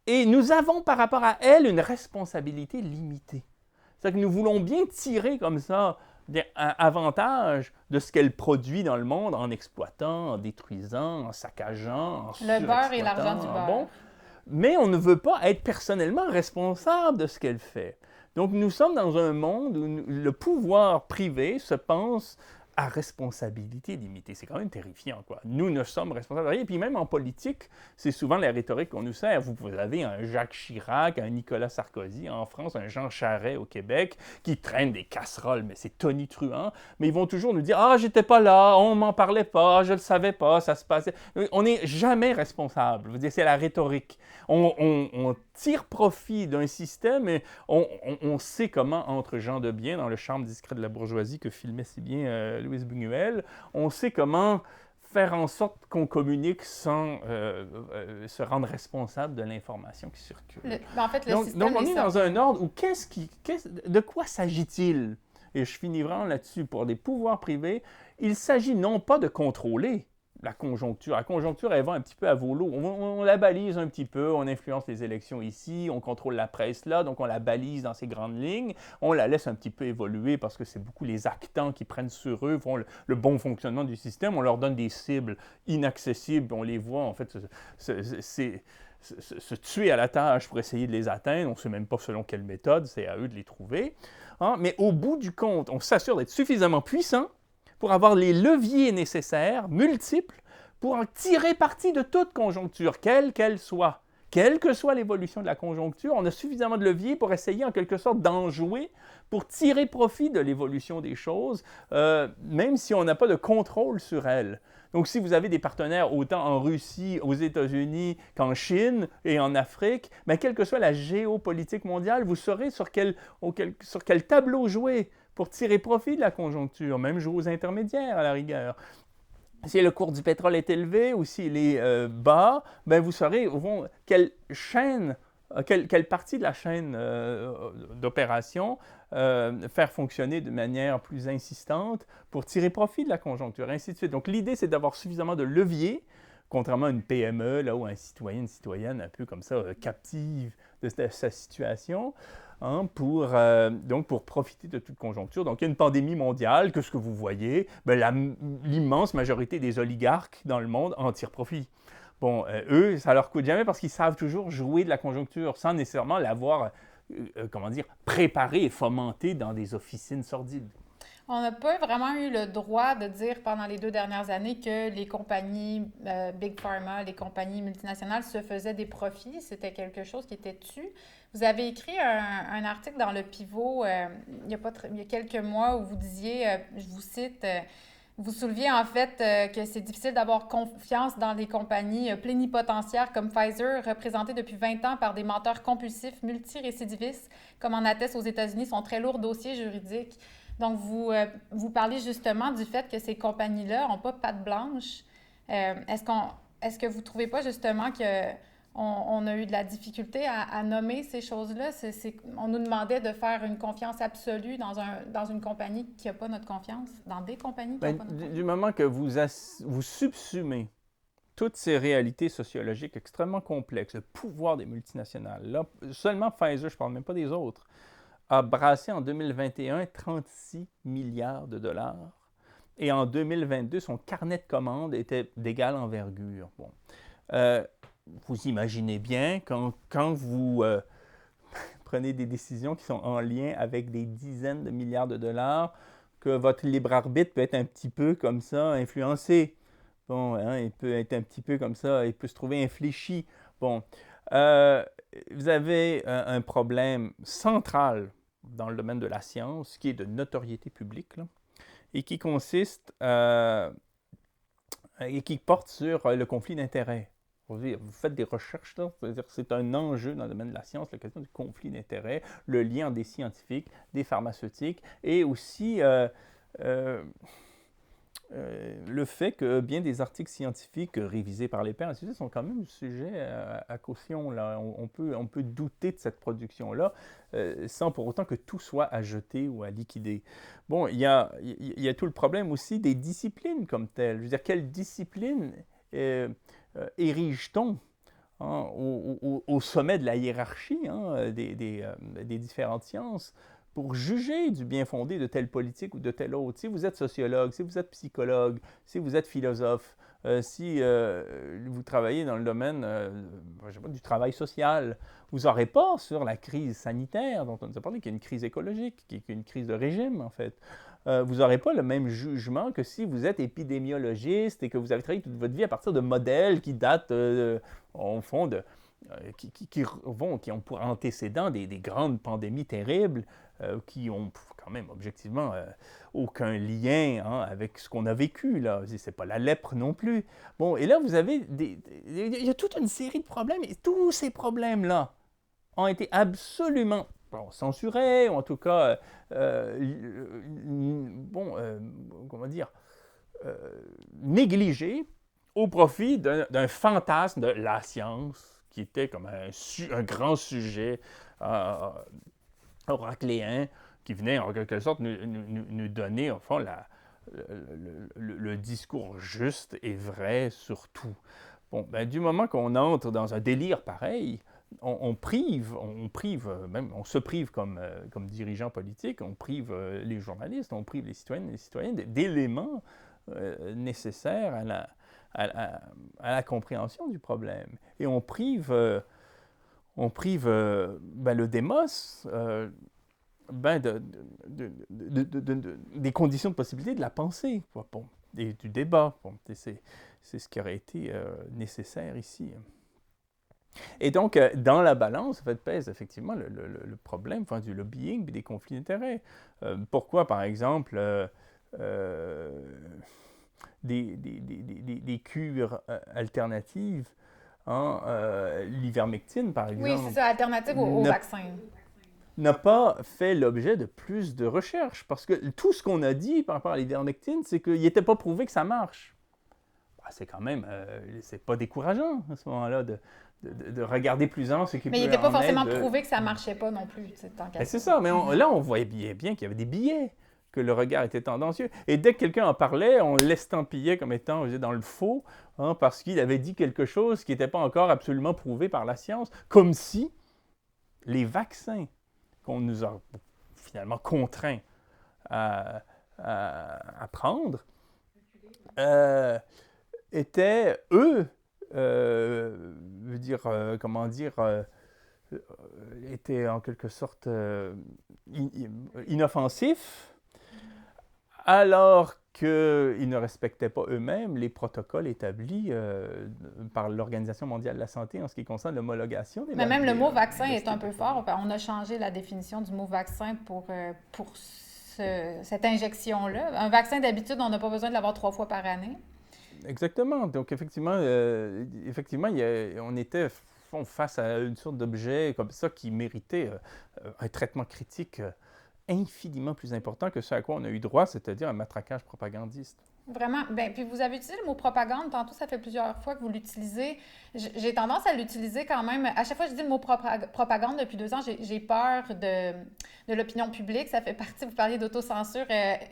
et nous avons par rapport à elle une responsabilité limitée. C'est-à-dire que nous voulons bien tirer comme ça un avantage de ce qu'elle produit dans le monde en exploitant, en détruisant, en saccageant, en le beurre et l'argent du beurre. Bon. Mais on ne veut pas être personnellement responsable de ce qu'elle fait. Donc nous sommes dans un monde où le pouvoir privé se pense à responsabilité limitée. C'est quand même terrifiant, quoi. Nous ne sommes responsables de rien. Et puis même en politique, c'est souvent la rhétorique qu'on nous sert. Vous avez un Jacques Chirac, un Nicolas Sarkozy en France, un Jean Charest au Québec, qui traînent des casseroles, mais c'est tonitruant. Mais ils vont toujours nous dire « Ah, j'étais pas là, on m'en parlait pas, je le savais pas, ça se passait. » On n'est jamais responsable. Je veux dire, c'est la rhétorique. On tire profit d'un système et on sait comment, entre gens de bien, dans le charme discret de la bourgeoisie que filmait si bien Louise Buñuel, on sait comment faire en sorte qu'on communique sans se rendre responsable de l'information qui circule. En fait, donc on est dans un ordre où de quoi s'agit-il? Et je finis vraiment là-dessus. Pour des pouvoirs privés, il s'agit non pas de contrôler la conjoncture. La conjoncture, elle va un petit peu à volo. On la balise un petit peu, on influence les élections ici, on contrôle la presse là, donc on la balise dans ses grandes lignes. On la laisse un petit peu évoluer parce que c'est beaucoup les actants qui prennent sur eux, font le bon fonctionnement du système. On leur donne des cibles inaccessibles, on les voit en fait se tuer à la tâche pour essayer de les atteindre. On ne sait même pas selon quelle méthode, c'est à eux de les trouver. Hein? Mais au bout du compte, on s'assure d'être suffisamment puissant pour avoir les leviers nécessaires, multiples, pour en tirer parti de toute conjoncture, quelle qu'elle soit. Quelle que soit l'évolution de la conjoncture, on a suffisamment de leviers pour essayer en quelque sorte d'en jouer, pour tirer profit de l'évolution des choses, même si on n'a pas de contrôle sur elle. Donc, si vous avez des partenaires autant en Russie, aux États-Unis qu'en Chine et en Afrique, bien, quelle que soit la géopolitique mondiale, vous saurez sur quel tableau jouer pour tirer profit de la conjoncture, même jouer aux intermédiaires à la rigueur. Si le cours du pétrole est élevé ou s'il est bas, bien, vous saurez au fond quelle partie de la chaîne d'opération faire fonctionner de manière plus insistante pour tirer profit de la conjoncture, ainsi de suite. Donc l'idée, c'est d'avoir suffisamment de leviers, contrairement à une PME, là où un citoyen, une citoyenne un peu comme ça, captive de sa situation, hein, pour profiter de toute conjoncture. Donc, il y a une pandémie mondiale, que ce que vous voyez, bien, l'immense majorité des oligarques dans le monde en tirent profit. Bon, eux, ça leur coûte jamais parce qu'ils savent toujours jouer de la conjoncture sans nécessairement l'avoir, préparée et fomentée dans des officines sordides. On n'a pas vraiment eu le droit de dire pendant les 2 dernières années que les compagnies Big Pharma, les compagnies multinationales se faisaient des profits. C'était quelque chose qui était tu. Vous avez écrit un article dans Le Pivot il y a quelques mois où vous disiez, je vous cite, vous souleviez en fait que c'est difficile d'avoir confiance dans les compagnies plénipotentiaires comme Pfizer, représentées depuis 20 ans par des menteurs compulsifs multirécidivistes, comme en attestent aux États-Unis son très lourd dossier juridique. Donc, vous parlez justement du fait que ces compagnies-là n'ont pas patte blanche. Est-ce que vous ne trouvez pas justement qu'on a eu de la difficulté à nommer ces choses-là? On nous demandait de faire une confiance absolue dans une compagnie qui n'a pas notre confiance, dans des compagnies qui n'ont pas notre confiance. Du moment que vous subsumez toutes ces réalités sociologiques extrêmement complexes, le pouvoir des multinationales, là, seulement Pfizer, je ne parle même pas des autres, a brassé en 2021 36 milliards de dollars. Et en 2022, son carnet de commandes était d'égale envergure. Bon. Vous imaginez bien, quand vous prenez des décisions qui sont en lien avec des dizaines de milliards de dollars, que votre libre arbitre peut être un petit peu comme ça, influencé. Bon, hein, il peut être un petit peu comme ça, il peut se trouver infléchi. Bon. Vous avez un problème central dans le domaine de la science, qui est de notoriété publique, là, et qui consiste et qui porte sur le conflit d'intérêts. Vous faites des recherches, là, c'est-à-dire que c'est un enjeu dans le domaine de la science, la question du conflit d'intérêts, le lien des scientifiques, des pharmaceutiques, et aussi le fait que bien des articles scientifiques révisés par les pairs sont quand même sujets à caution. Là. On peut douter de cette production-là sans pour autant que tout soit à jeter ou à liquider. Bon, il y a tout le problème aussi des disciplines comme telles. Je veux dire, quelle discipline érige-t-on au sommet de la hiérarchie des différentes sciences pour juger du bien fondé de telle politique ou de telle autre? Si vous êtes sociologue, si vous êtes psychologue, si vous êtes philosophe, si vous travaillez dans le domaine du travail social, vous n'aurez pas sur la crise sanitaire dont on nous a parlé, qui est une crise écologique, qui est une crise de régime en fait. vous n'aurez pas le même jugement que si vous êtes épidémiologiste et que vous avez travaillé toute votre vie à partir de modèles qui datent, au fond, qui ont pour antécédents des grandes pandémies terribles, qui ont quand même objectivement aucun lien avec ce qu'on a vécu, là. C'est pas la lèpre non plus. Bon, et là, vous avez il y a toute une série de problèmes, et tous ces problèmes-là ont été absolument censurés, ou en tout cas, comment dire, négligés au profit d'un fantasme de la science, qui était comme un grand sujet oracléen, qui venait en quelque sorte nous donner, au fond, le discours juste et vrai sur tout. Bon, ben, du moment qu'on entre dans un délire pareil, on se prive comme dirigeant politique, on prive les journalistes, on prive les citoyennes et les citoyens d'éléments nécessaires à la compréhension du problème. Et on prive le démos des conditions de possibilité de la pensée, bon, et du débat. Bon, c'est ce qui aurait été nécessaire ici. Et donc, dans la balance, en fait, pèse effectivement le problème du lobbying et des conflits d'intérêts. Pourquoi, par exemple, des cures alternatives, l'ivermectine, par exemple. Oui, c'est ça, alternative au vaccin. N'a pas fait l'objet de plus de recherches, parce que tout ce qu'on a dit par rapport à l'ivermectine, c'est qu'il n'était pas prouvé que ça marche. C'est quand même, c'est pas décourageant à ce moment-là de regarder plus en ce qui peut en Mais il n'était pas forcément être, prouvé que ça ne marchait pas non plus. C'est ça, mais là, on voyait bien qu'il y avait des billets, que le regard était tendancieux. Et dès que quelqu'un en parlait, on l'estampillait comme étant dans le faux, parce qu'il avait dit quelque chose qui n'était pas encore absolument prouvé par la science, comme si les vaccins qu'on nous a finalement contraints à prendre étaient, eux, étaient en quelque sorte inoffensifs, alors qu'ils ne respectaient pas eux-mêmes les protocoles établis par l'Organisation mondiale de la santé en ce qui concerne l'homologation des vaccins. Mais même le mot vaccin est un peu fort. On a changé la définition du mot vaccin pour cette injection-là. Un vaccin, d'habitude, on n'a pas besoin de l'avoir 3 fois par année. Exactement. Donc, effectivement, on était face à une sorte d'objet comme ça qui méritait un traitement critique infiniment plus important que ce à quoi on a eu droit, c'est-à-dire un matraquage propagandiste. Vraiment. Bien, puis vous avez utilisé le mot propagande. Tantôt, ça fait plusieurs fois que vous l'utilisez. J'ai tendance à l'utiliser quand même. À chaque fois que je dis le mot propagande depuis 2 ans, j'ai peur de l'opinion publique. Ça fait partie, vous parliez d'autocensure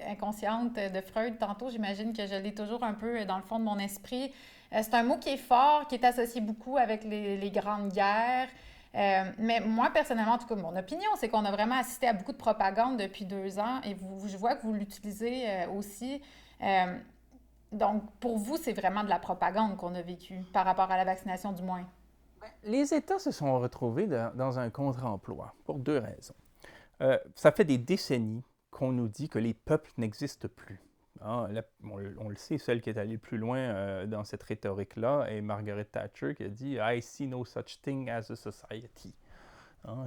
inconsciente de Freud tantôt. J'imagine que je l'ai toujours un peu dans le fond de mon esprit. C'est un mot qui est fort, qui est associé beaucoup avec les grandes guerres. Mais moi, personnellement, en tout cas, mon opinion, c'est qu'on a vraiment assisté à beaucoup de propagande depuis 2 ans. Et je vois que vous l'utilisez aussi. Donc, pour vous, c'est vraiment de la propagande qu'on a vécue, par rapport à la vaccination du moins. Les États se sont retrouvés dans un contre-emploi pour 2 raisons. Ça fait des décennies qu'on nous dit que les peuples n'existent plus. On le sait, celle qui est allée plus loin dans cette rhétorique-là est Margaret Thatcher qui a dit « I see no such thing as a society ».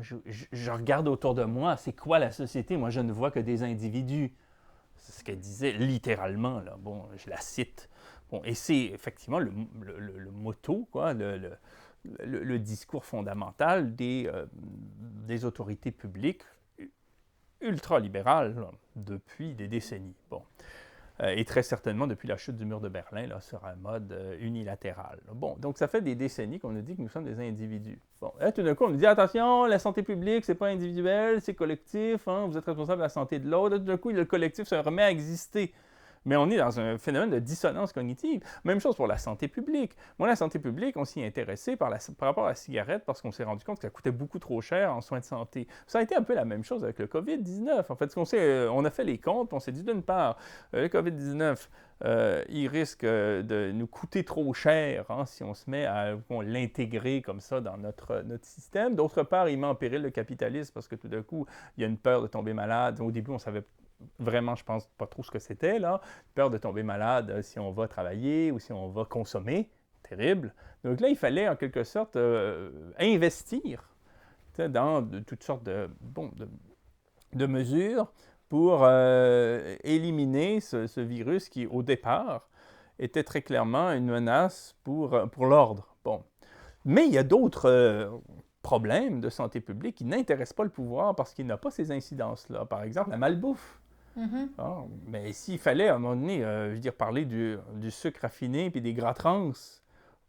Je regarde autour de moi, c'est quoi la société? Moi, je ne vois que des individus. C'est ce qu'elle disait littéralement, là. Bon, je la cite. Bon, et c'est effectivement le motto, quoi, le discours fondamental des autorités publiques ultralibérales là, depuis des décennies. Bon. Et très certainement depuis la chute du mur de Berlin, là, sur un mode unilatéral. Bon, donc ça fait des décennies qu'on nous dit que nous sommes des individus. Bon, là, tout d'un coup, on nous dit, attention, la santé publique, c'est pas individuel, c'est collectif, vous êtes responsable de la santé de l'autre. Tout d'un coup, le collectif se remet à exister. Mais on est dans un phénomène de dissonance cognitive. Même chose pour la santé publique. Moi, la santé publique, on s'y est intéressé par rapport à la cigarette parce qu'on s'est rendu compte que ça coûtait beaucoup trop cher en soins de santé. Ça a été un peu la même chose avec le COVID-19. En fait, on a fait les comptes, on s'est dit d'une part, le COVID-19, il risque de nous coûter trop cher si on se met à l'intégrer comme ça dans notre système. D'autre part, il met en péril le capitalisme parce que tout d'un coup, il y a une peur de tomber malade. Au début, on savait vraiment, je pense pas trop ce que c'était, là. Peur de tomber malade si on va travailler ou si on va consommer. Terrible. Donc là, il fallait en quelque sorte investir dans toutes sortes de mesures pour éliminer ce virus qui, au départ, était très clairement une menace pour l'ordre. Bon. Mais il y a d'autres problèmes de santé publique qui n'intéressent pas le pouvoir parce qu'il n'a pas ces incidences-là. Par exemple, la malbouffe. Mm-hmm. Ah, mais s'il fallait, à un moment donné, parler du sucre raffiné puis des gras trans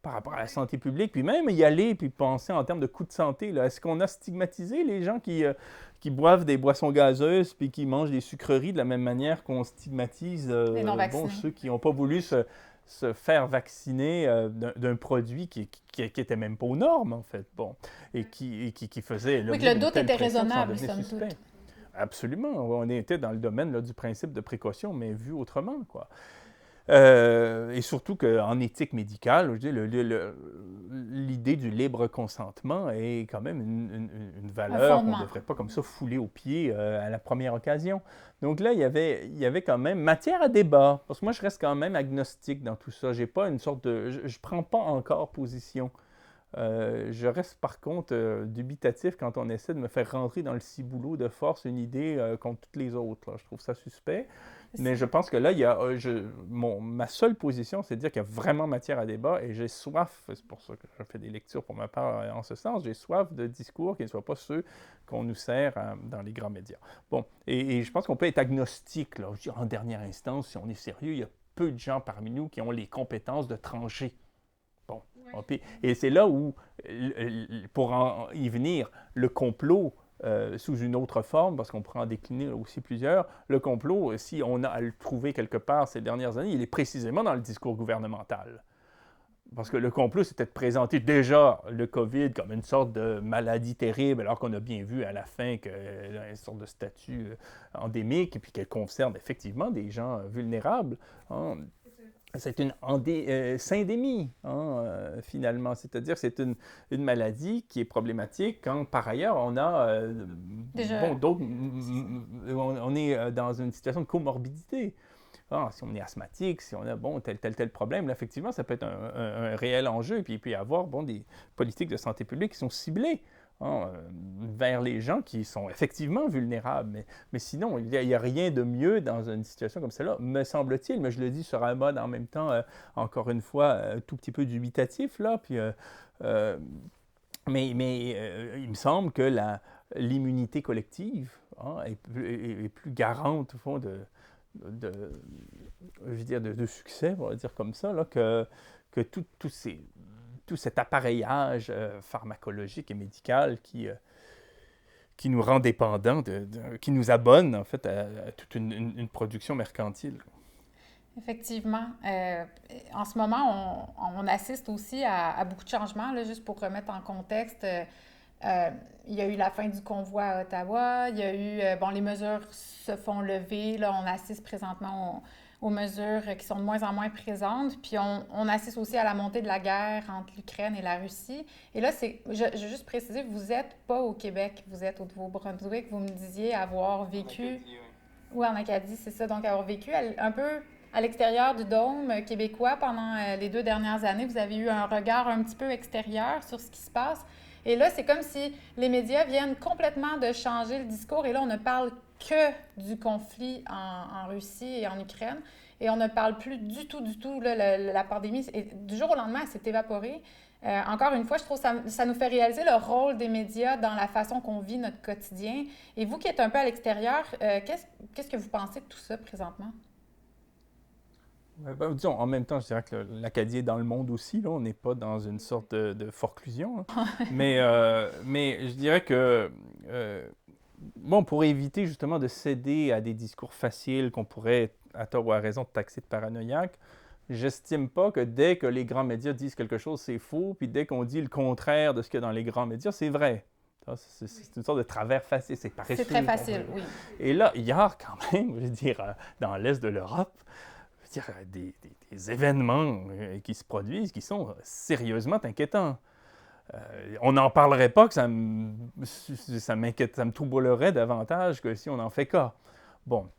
par rapport à la santé publique, puis même y aller puis penser en termes de coûts de santé, là, est-ce qu'on a stigmatisé les gens qui boivent des boissons gazeuses puis qui mangent des sucreries de la même manière qu'on stigmatise ceux qui n'ont pas voulu se faire vacciner d'un produit qui était même pas aux normes, en fait, et qui faisait... Oui, que le doute était raisonnable, somme toute. Absolument. On était dans le domaine là, du principe de précaution, mais vu autrement, quoi. Et surtout qu'en éthique médicale, je dis, l'idée du libre consentement est quand même une valeur qu'on ne devrait pas comme ça fouler aux pieds à la première occasion. Donc là, il y avait quand même matière à débat, parce que moi, je reste quand même agnostique dans tout ça. J'ai pas une sorte de... Je ne prends pas encore position. Je reste par contre dubitatif quand on essaie de me faire rentrer dans le ciboulot de force une idée contre toutes les autres. Là. Je trouve ça suspect. Mais je pense que là, ma seule position, c'est de dire qu'il y a vraiment matière à débat et j'ai soif, c'est pour ça que je fais des lectures pour ma part en ce sens, j'ai soif de discours qui ne soient pas ceux qu'on nous sert dans les grands médias. Bon, et je pense qu'on peut être agnostique, là. Je veux dire, en dernière instance, si on est sérieux, il y a peu de gens parmi nous qui ont les compétences de trancher. Bon, oui. Et c'est là où, pour y venir, le complot, sous une autre forme, parce qu'on pourrait en décliner aussi plusieurs, le complot, si on a à le trouver quelque part ces dernières années, il est précisément dans le discours gouvernemental. Parce que le complot, c'était de présenter déjà le COVID comme une sorte de maladie terrible, alors qu'on a bien vu à la fin qu'elle a une sorte de statut endémique, et puis qu'elle concerne effectivement des gens vulnérables. Hein. C'est une syndémie, finalement. C'est-à-dire que c'est une maladie qui est problématique quand, par ailleurs, on a d'autres... On est dans une situation de comorbidité. Si on est asthmatique, si on a tel problème, là, effectivement, ça peut être un réel enjeu. Et puis, il peut y avoir des politiques de santé publique qui sont ciblées vers les gens qui sont effectivement vulnérables. Mais sinon, il n'y a rien de mieux dans une situation comme celle-là, me semble-t-il. Mais je le dis sur un mode en même temps, encore une fois, un tout petit peu dubitatif, là. Puis, mais il me semble que l'immunité collective est plus garante, au fond, de succès, on va dire comme ça, là, que tout cet appareillage pharmacologique et médical qui nous rend dépendants, qui nous abonne en fait à toute une production mercantile. Effectivement. En ce moment, on assiste aussi à beaucoup de changements, là, juste pour remettre en contexte. Il y a eu la fin du convoi à Ottawa, il y a eu, les mesures se font lever, là, on assiste présentement aux mesures qui sont de moins en moins présentes, puis on assiste aussi à la montée de la guerre entre l'Ukraine et la Russie. Et là, je veux juste préciser, vous n'êtes pas au Québec, vous êtes au Nouveau-Brunswick, vous me disiez avoir vécu... En Acadie, oui. Oui, en Acadie, c'est ça, donc avoir vécu un peu à l'extérieur du dôme québécois pendant les 2 dernières années, vous avez eu un regard un petit peu extérieur sur ce qui se passe. Et là, c'est comme si les médias viennent complètement de changer le discours. Et là, on ne parle que du conflit en Russie et en Ukraine. Et on ne parle plus du tout, là, la pandémie. Et du jour au lendemain, elle s'est évaporée. Encore une fois, je trouve que ça nous fait réaliser le rôle des médias dans la façon qu'on vit notre quotidien. Et vous qui êtes un peu à l'extérieur, qu'est-ce que vous pensez de tout ça présentement? Disons, en même temps, je dirais que l'Acadie est dans le monde aussi. Là, on n'est pas dans une sorte de forclusion. Hein. mais je dirais que, pour éviter justement de céder à des discours faciles qu'on pourrait, à tort ou à raison, taxer de paranoïaque, j'estime pas que dès que les grands médias disent quelque chose, c'est faux, puis dès qu'on dit le contraire de ce qu'il y a dans les grands médias, c'est vrai. C'est une sorte de travers facile, c'est paresseux. C'est très facile, oui. Et là, hier, quand même, je veux dire, dans l'Est de l'Europe, des événements qui se produisent qui sont sérieusement inquiétants. On n'en parlerait pas que ça m'inquiète, ça me troublerait davantage que si on en fait cas. Bon,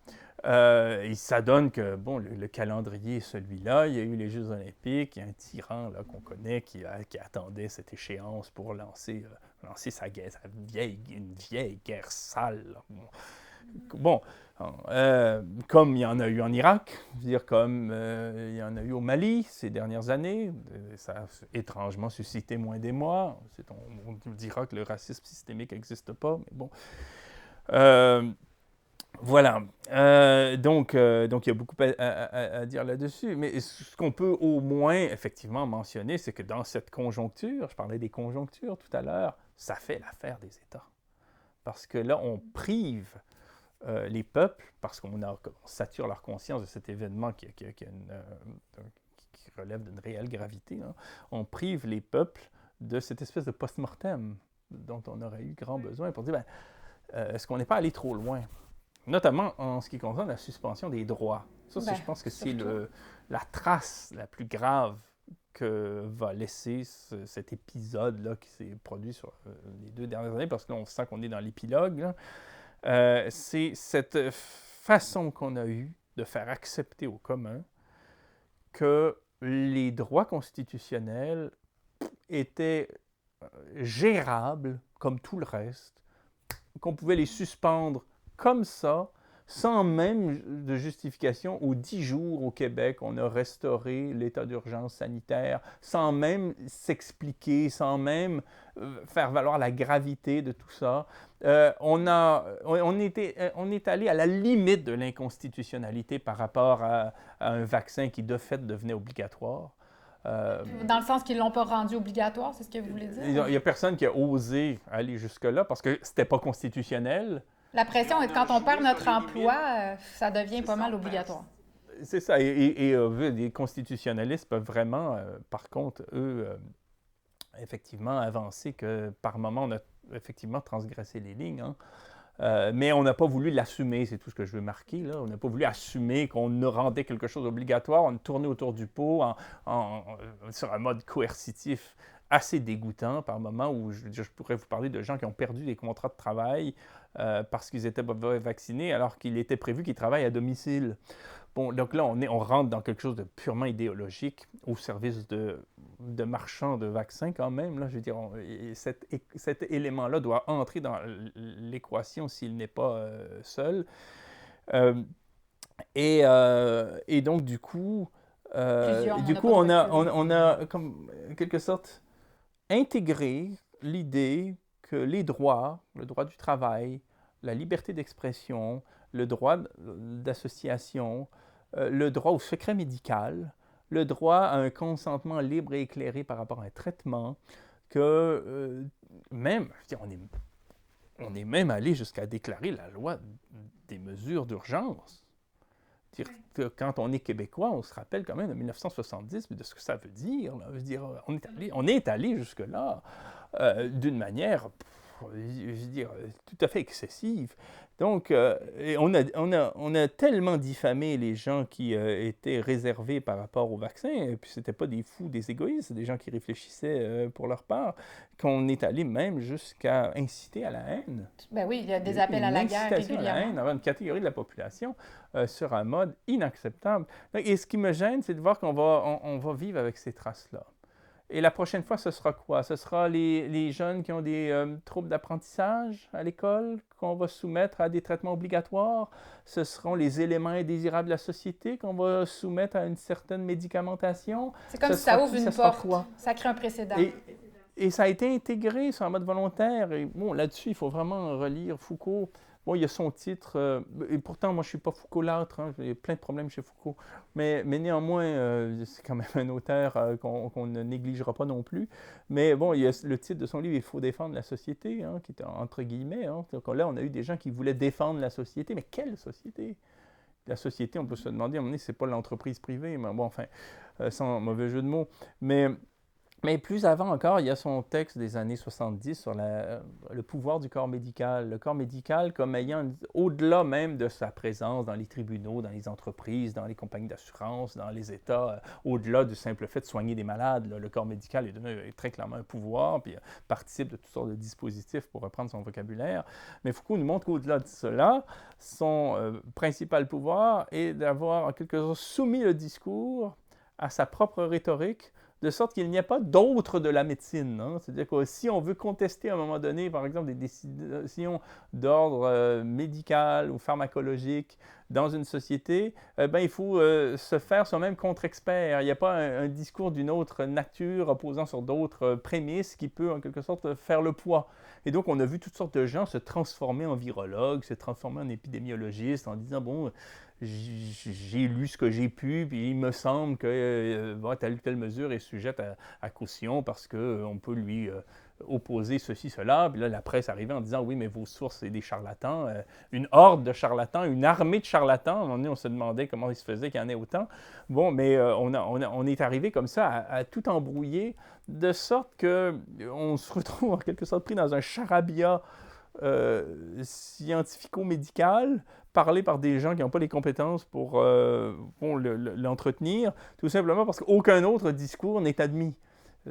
Et ça donne que, bon, le calendrier est celui-là. Il y a eu les Jeux olympiques, il y a un tyran là, qu'on connaît qui attendait cette échéance pour lancer une vieille guerre sale. Là. Bon, comme il y en a eu en Irak, je veux dire, comme il y en a eu au Mali ces dernières années, ça a étrangement suscité moins d'émoi. On dira que le racisme systémique n'existe pas, mais bon. Voilà. Donc, il y a beaucoup à dire là-dessus. Mais ce qu'on peut au moins effectivement mentionner, c'est que dans cette conjoncture, je parlais des conjonctures tout à l'heure, ça fait l'affaire des États. Parce que là, on prive les peuples, parce qu'on sature leur conscience de cet événement qui relève d'une réelle gravité, hein. On prive les peuples de cette espèce de post-mortem dont on aurait eu grand besoin pour dire, est-ce qu'on n'est pas allé trop loin? Notamment en ce qui concerne la suspension des droits. Ça, je pense que c'est la trace la plus grave que va laisser cet épisode-là qui s'est produit sur les 2 dernières années, parce que là, on sent qu'on est dans l'épilogue. C'est cette façon qu'on a eue de faire accepter au commun que les droits constitutionnels étaient gérables comme tout le reste, qu'on pouvait les suspendre comme ça, sans même de justification. Aux 10 jours au Québec, on a restauré l'état d'urgence sanitaire, sans même s'expliquer, sans même faire valoir la gravité de tout ça. On est allé à la limite de l'inconstitutionnalité par rapport à un vaccin qui, de fait, devenait obligatoire. Dans le sens qu'ils ne l'ont pas rendu obligatoire, c'est ce que vous voulez dire? Il n'y a personne qui a osé aller jusque-là parce que c'était pas constitutionnel. La pression est quand on perd notre emploi, ça devient pas mal obligatoire. C'est ça. Et les constitutionnalistes peuvent vraiment, par contre, eux, effectivement, avancer que par moment, on a effectivement transgressé les lignes. Hein. Mais on n'a pas voulu l'assumer, c'est tout ce que je veux marquer. Là. On n'a pas voulu assumer qu'on rendait quelque chose obligatoire. On tournait autour du pot sur un mode coercitif assez dégoûtant par moment où je pourrais vous parler de gens qui ont perdu des contrats de travail parce qu'ils étaient vaccinés alors qu'il était prévu qu'ils travaillent à domicile. Bon, donc là, on rentre dans quelque chose de purement idéologique au service de marchands de vaccins quand même. Là, je veux dire, cet élément-là doit entrer dans l'équation s'il n'est pas seul. Et donc, du coup, on a comme, en quelque sorte, intégré l'idée que les droits, le droit du travail, la liberté d'expression, le droit d'association, le droit au secret médical, le droit à un consentement libre et éclairé par rapport à un traitement, que même, on est même allé jusqu'à déclarer la loi des mesures d'urgence. Que quand on est québécois, on se rappelle quand même de 1970, mais de ce que ça veut dire. Là. Je veux dire, on est allé jusque-là d'une manière, je veux dire, tout à fait excessive. Donc, on a tellement diffamé les gens qui étaient réservés par rapport au vaccin, et puis c'était pas des fous, des égoïstes, des gens qui réfléchissaient pour leur part, qu'on est allé même jusqu'à inciter à la haine. Ben oui, il y a des appels à la guerre régulièrement. À la haine envers une catégorie de la population sur un mode inacceptable. Et ce qui me gêne, c'est de voir qu'on va vivre avec ces traces-là. Et la prochaine fois, ce sera quoi? Ce sera les jeunes qui ont des troubles d'apprentissage à l'école qu'on va soumettre à des traitements obligatoires. Ce seront les éléments indésirables de la société qu'on va soumettre à une certaine médicamentation. C'est comme si ça ouvre une porte. Ça crée un précédent. Et ça a été intégré sur un mode volontaire. Et bon, là-dessus, il faut vraiment relire Foucault. Bon, il y a son titre, et pourtant, moi, je ne suis pas Foucault-l'âtre, hein, j'ai plein de problèmes chez Foucault, mais néanmoins, c'est quand même un auteur qu'on ne négligera pas non plus. Mais bon, il y a le titre de son livre « Il faut défendre la société hein, », qui est entre guillemets. Hein. Donc là, on a eu des gens qui voulaient défendre la société, mais quelle société? La société, on peut se demander, à un moment donné, c'est pas l'entreprise privée, mais bon, enfin, sans mauvais jeu de mots. Mais Mais plus avant encore, il y a son texte des années 70 sur le pouvoir du corps médical. Le corps médical comme ayant, au-delà même de sa présence dans les tribunaux, dans les entreprises, dans les compagnies d'assurance, dans les États, au-delà du simple fait de soigner des malades, là, le corps médical est devenu très clairement un pouvoir, puis participe de toutes sortes de dispositifs, pour reprendre son vocabulaire. Mais Foucault nous montre qu'au-delà de cela, son principal pouvoir est d'avoir en quelque sorte soumis le discours à sa propre rhétorique, de sorte qu'il n'y a pas d'autre de la médecine. Hein? C'est-à-dire que si on veut contester à un moment donné, par exemple, des décisions d'ordre médical ou pharmacologique dans une société, il faut se faire soi-même contre-expert. Il n'y a pas un discours d'une autre nature reposant sur d'autres prémices qui peut en quelque sorte faire le poids. Et donc, on a vu toutes sortes de gens se transformer en virologues, se transformer en épidémiologistes en disant, bon, j'ai lu ce que j'ai pu, puis il me semble que telle ou telle mesure est sujette à caution parce qu'on peut lui opposer ceci, cela. Puis là, la presse arrivait en disant, oui, mais vos sources, c'est des charlatans. Une horde de charlatans, une armée de charlatans. À un moment donné, on se demandait comment il se faisait qu'il y en ait autant. Bon, mais on est arrivé comme ça à tout embrouiller, de sorte qu'on se retrouve en quelque sorte pris dans un charabia scientifico-médical, parlé par des gens qui n'ont pas les compétences pour l'entretenir, tout simplement parce qu'aucun autre discours n'est admis.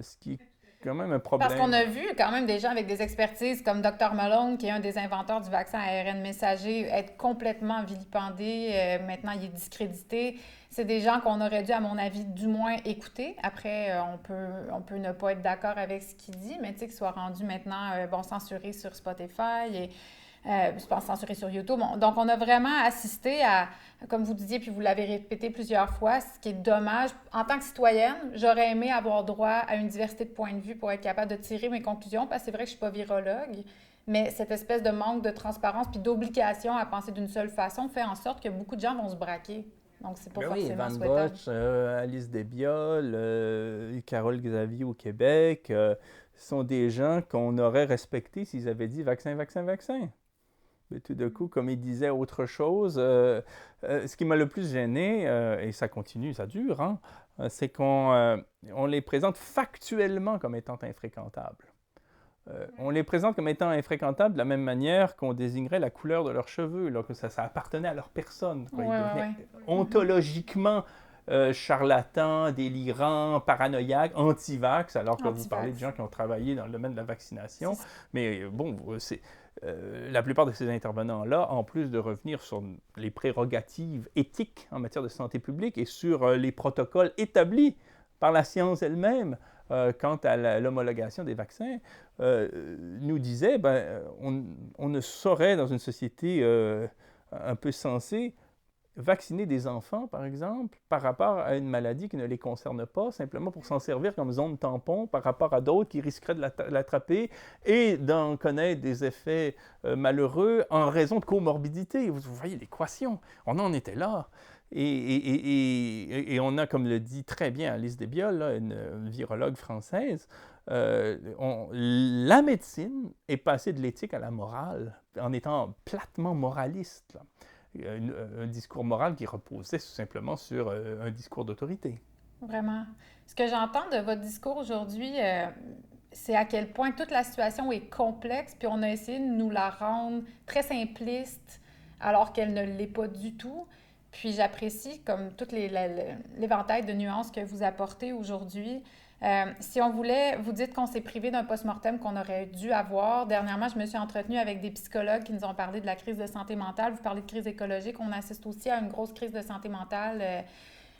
Ce qui est quand même un problème. Parce qu'on a vu quand même des gens avec des expertises comme Dr Malone, qui est un des inventeurs du vaccin ARN messager, être complètement vilipendé. Maintenant, il est discrédité. C'est des gens qu'on aurait dû, à mon avis, du moins écouter. Après, on peut ne pas être d'accord avec ce qu'il dit, mais tu sais, qu'il soit rendu maintenant censuré sur Spotify et je pense censuré sur YouTube. Donc, on a vraiment assisté à, comme vous disiez, puis vous l'avez répété plusieurs fois, ce qui est dommage. En tant que citoyenne, j'aurais aimé avoir droit à une diversité de points de vue pour être capable de tirer mes conclusions, parce que c'est vrai que je ne suis pas virologue, mais cette espèce de manque de transparence puis d'obligation à penser d'une seule façon fait en sorte que beaucoup de gens vont se braquer. Donc, c'est pas forcément souhaitable. Bosch, Alice Desbiol, Carole Xavier au Québec, sont des gens qu'on aurait respectés s'ils avaient dit vaccin, vaccin, vaccin. Mais tout d'un coup, comme il disait autre chose, ce qui m'a le plus gêné, et ça continue, ça dure, hein, c'est qu'on les présente factuellement comme étant infréquentables. On les présente comme étant infréquentables de la même manière qu'on désignerait la couleur de leurs cheveux, là, que ça appartenait à leur personne. Quoi. Ils devenaient ontologiquement charlatans, délirants, paranoïaques, anti-vax, alors que vous parlez de gens qui ont travaillé dans le domaine de la vaccination. Mais bon, la plupart de ces intervenants-là, en plus de revenir sur les prérogatives éthiques en matière de santé publique et sur les protocoles établis par la science elle-même, quant à l'homologation des vaccins, nous disait on ne saurait, dans une société un peu sensée, vacciner des enfants, par exemple, par rapport à une maladie qui ne les concerne pas, simplement pour s'en servir comme zone tampon par rapport à d'autres qui risqueraient de l'attraper et d'en connaître des effets malheureux en raison de comorbidité. Vous voyez l'équation, on en était là. Et on a, comme le dit très bien Alice Desbiol, là, une virologue française, la médecine est passée de l'éthique à la morale, en étant platement moraliste. Là. Un discours moral qui reposait tout simplement sur un discours d'autorité. Vraiment. Ce que j'entends de votre discours aujourd'hui, c'est à quel point toute la situation est complexe, puis on a essayé de nous la rendre très simpliste, alors qu'elle ne l'est pas du tout. Puis j'apprécie comme tout l'éventail de nuances que vous apportez aujourd'hui. Si on voulait, vous dites qu'on s'est privé d'un post-mortem qu'on aurait dû avoir. Dernièrement, je me suis entretenue avec des psychologues qui nous ont parlé de la crise de santé mentale. Vous parlez de crise écologique. On assiste aussi à une grosse crise de santé mentale.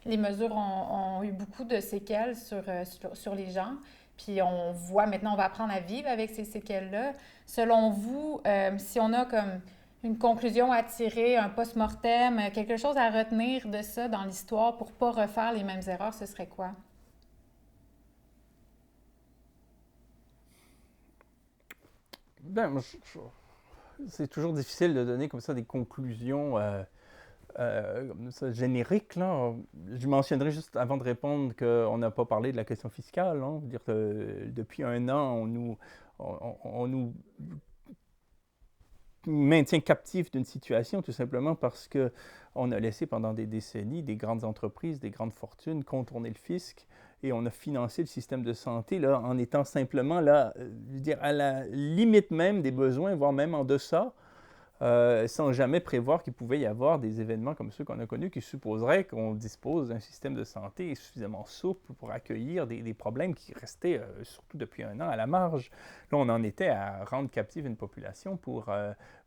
Les mesures ont eu beaucoup de séquelles sur les gens. Puis on voit, maintenant, on va apprendre à vivre avec ces séquelles-là. Selon vous, si on a comme une conclusion à tirer, un post-mortem, quelque chose à retenir de ça dans l'histoire pour ne pas refaire les mêmes erreurs, ce serait quoi? C'est toujours difficile de donner comme ça des conclusions comme ça, génériques. Là. Je mentionnerai juste avant de répondre qu'on n'a pas parlé de la question fiscale. Hein. Je veux dire que depuis un an, on nous maintient captifs d'une situation tout simplement parce qu'on a laissé pendant des décennies des grandes entreprises, des grandes fortunes contourner le fisc et on a financé le système de santé là, en étant simplement là, je veux dire, à la limite même des besoins, voire même en deçà, sans jamais prévoir qu'il pouvait y avoir des événements comme ceux qu'on a connus qui supposeraient qu'on dispose d'un système de santé suffisamment souple pour accueillir des problèmes qui restaient, surtout depuis un an, à la marge. Là, on en était à rendre captive une population pour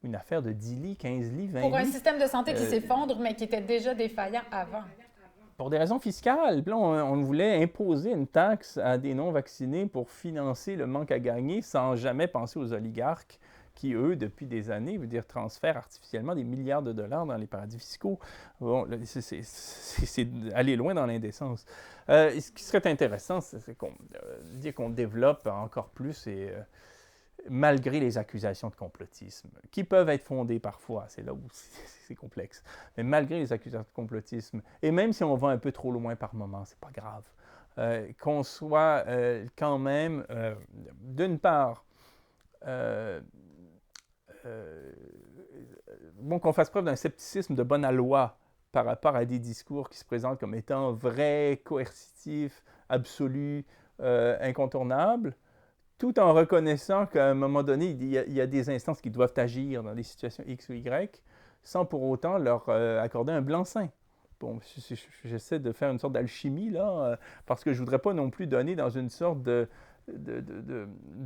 une affaire de 10 lits, 15 lits, 20 lits. Pour un système de santé qui s'effondre, mais qui était déjà défaillant avant. Pour des raisons fiscales. Puis là, on voulait imposer une taxe à des non-vaccinés pour financer le manque à gagner sans jamais penser aux oligarques qui, eux, depuis des années, veut dire, transfèrent artificiellement des milliards de dollars dans les paradis fiscaux. Bon, c'est aller loin dans l'indécence. Ce qui serait intéressant, c'est qu'on développe encore plus et malgré les accusations de complotisme, qui peuvent être fondées parfois, c'est là où c'est complexe, mais malgré les accusations de complotisme, et même si on va un peu trop loin par moment, c'est pas grave, qu'on soit quand même, d'une part, bon, qu'on fasse preuve d'un scepticisme de bonne aloi par rapport à des discours qui se présentent comme étant vrais, coercitifs, absolus, incontournables, tout en reconnaissant qu'à un moment donné, il y a des instances qui doivent agir dans des situations X ou Y, sans pour autant leur accorder un blanc-seing. Bon, j'essaie de faire une sorte d'alchimie, là, parce que je ne voudrais pas non plus donner dans une sorte de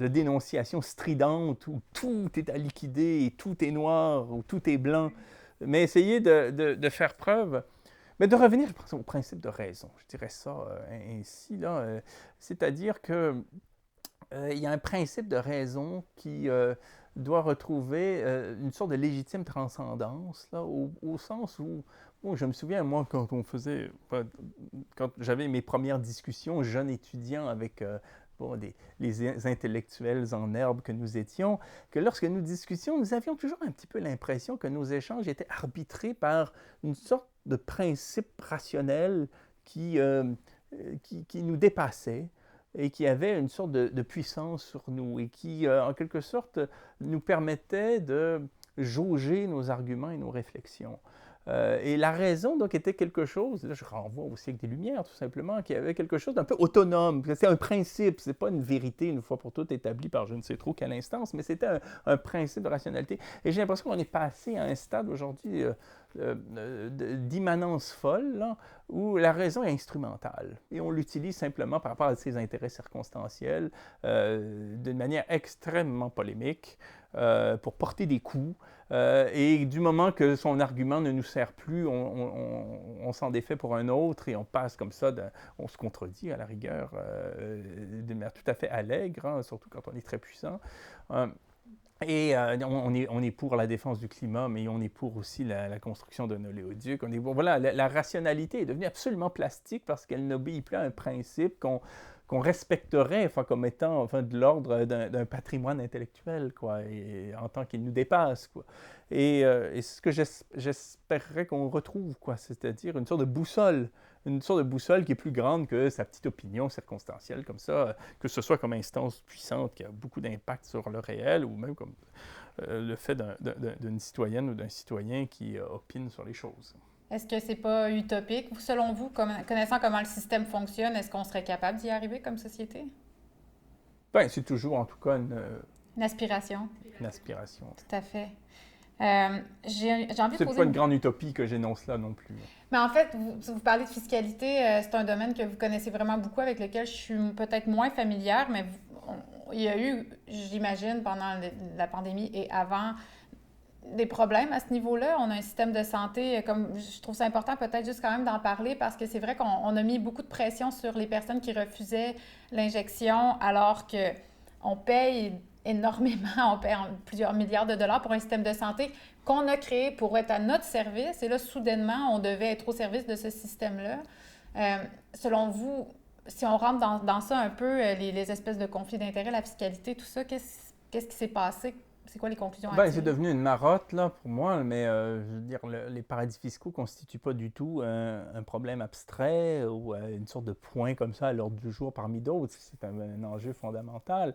dénonciation stridente où tout est à liquider et tout est noir ou tout est blanc, mais essayer de faire preuve, mais de revenir au principe de raison, je dirais ça ainsi, là, c'est-à-dire que il y a un principe de raison qui doit retrouver une sorte de légitime transcendance, là, au sens où, bon, je me souviens, moi, quand j'avais mes premières discussions, jeune étudiant avec bon, les intellectuels en herbe que nous étions, que lorsque nous discutions, nous avions toujours un petit peu l'impression que nos échanges étaient arbitrés par une sorte de principe rationnel qui nous dépassait et qui avait une sorte de puissance sur nous et qui, en quelque sorte, nous permettait de jauger nos arguments et nos réflexions. Et la raison, donc, était quelque chose, là je renvoie au siècle des Lumières, tout simplement, qui avait quelque chose d'un peu autonome. C'était un principe, c'est pas une vérité une fois pour toutes établie par je ne sais trop quelle instance, mais c'était un principe de rationalité. Et j'ai l'impression qu'on est passé à un stade aujourd'hui d'immanence folle, là, où la raison est instrumentale. Et on l'utilise simplement par rapport à ses intérêts circonstanciels, d'une manière extrêmement polémique, pour porter des coups. Et du moment que son argument ne nous sert plus, on s'en défait pour un autre et on passe comme ça, on se contredit à la rigueur d'une manière tout à fait allègre, hein, surtout quand on est très puissant. Et on est pour la défense du climat, mais on est pour aussi la construction d'un oléoduc. On est pour, voilà, la rationalité est devenue absolument plastique parce qu'elle n'obéit plus à un principe qu'on respecterait comme étant de l'ordre d'un patrimoine intellectuel, quoi, et, en tant qu'il nous dépasse, quoi. Et c'est ce que j'espérerais qu'on retrouve, quoi, c'est-à-dire une sorte de boussole qui est plus grande que sa petite opinion circonstancielle, comme ça, que ce soit comme instance puissante qui a beaucoup d'impact sur le réel, ou même comme le fait d'une citoyenne ou d'un citoyen qui opine sur les choses. Est-ce que c'est pas utopique? Selon vous, connaissant comment le système fonctionne, est-ce qu'on serait capable d'y arriver comme société? Bien, c'est toujours en tout cas une aspiration. Une aspiration. Tout à fait. J'ai envie de poser... C'est pas une grande utopie que j'énonce là non plus. Mais en fait, vous parlez de fiscalité, c'est un domaine que vous connaissez vraiment beaucoup, avec lequel je suis peut-être moins familière, mais il y a eu, j'imagine, pendant la pandémie et avant, des problèmes à ce niveau-là. On a un système de santé, comme je trouve ça important peut-être juste quand même d'en parler, parce que c'est vrai qu'on a mis beaucoup de pression sur les personnes qui refusaient l'injection, alors qu'on paye énormément, on paye plusieurs milliards de dollars pour un système de santé qu'on a créé pour être à notre service. Et là, soudainement, on devait être au service de ce système-là. Selon vous, si on rentre dans ça un peu, les espèces de conflits d'intérêts, la fiscalité, tout ça, qu'est-ce qui s'est passé? C'est quoi les conclusions à tirer? C'est devenu une marotte là, pour moi, mais je veux dire, les paradis fiscaux ne constituent pas du tout un problème abstrait ou une sorte de point comme ça à l'ordre du jour parmi d'autres. C'est un enjeu fondamental.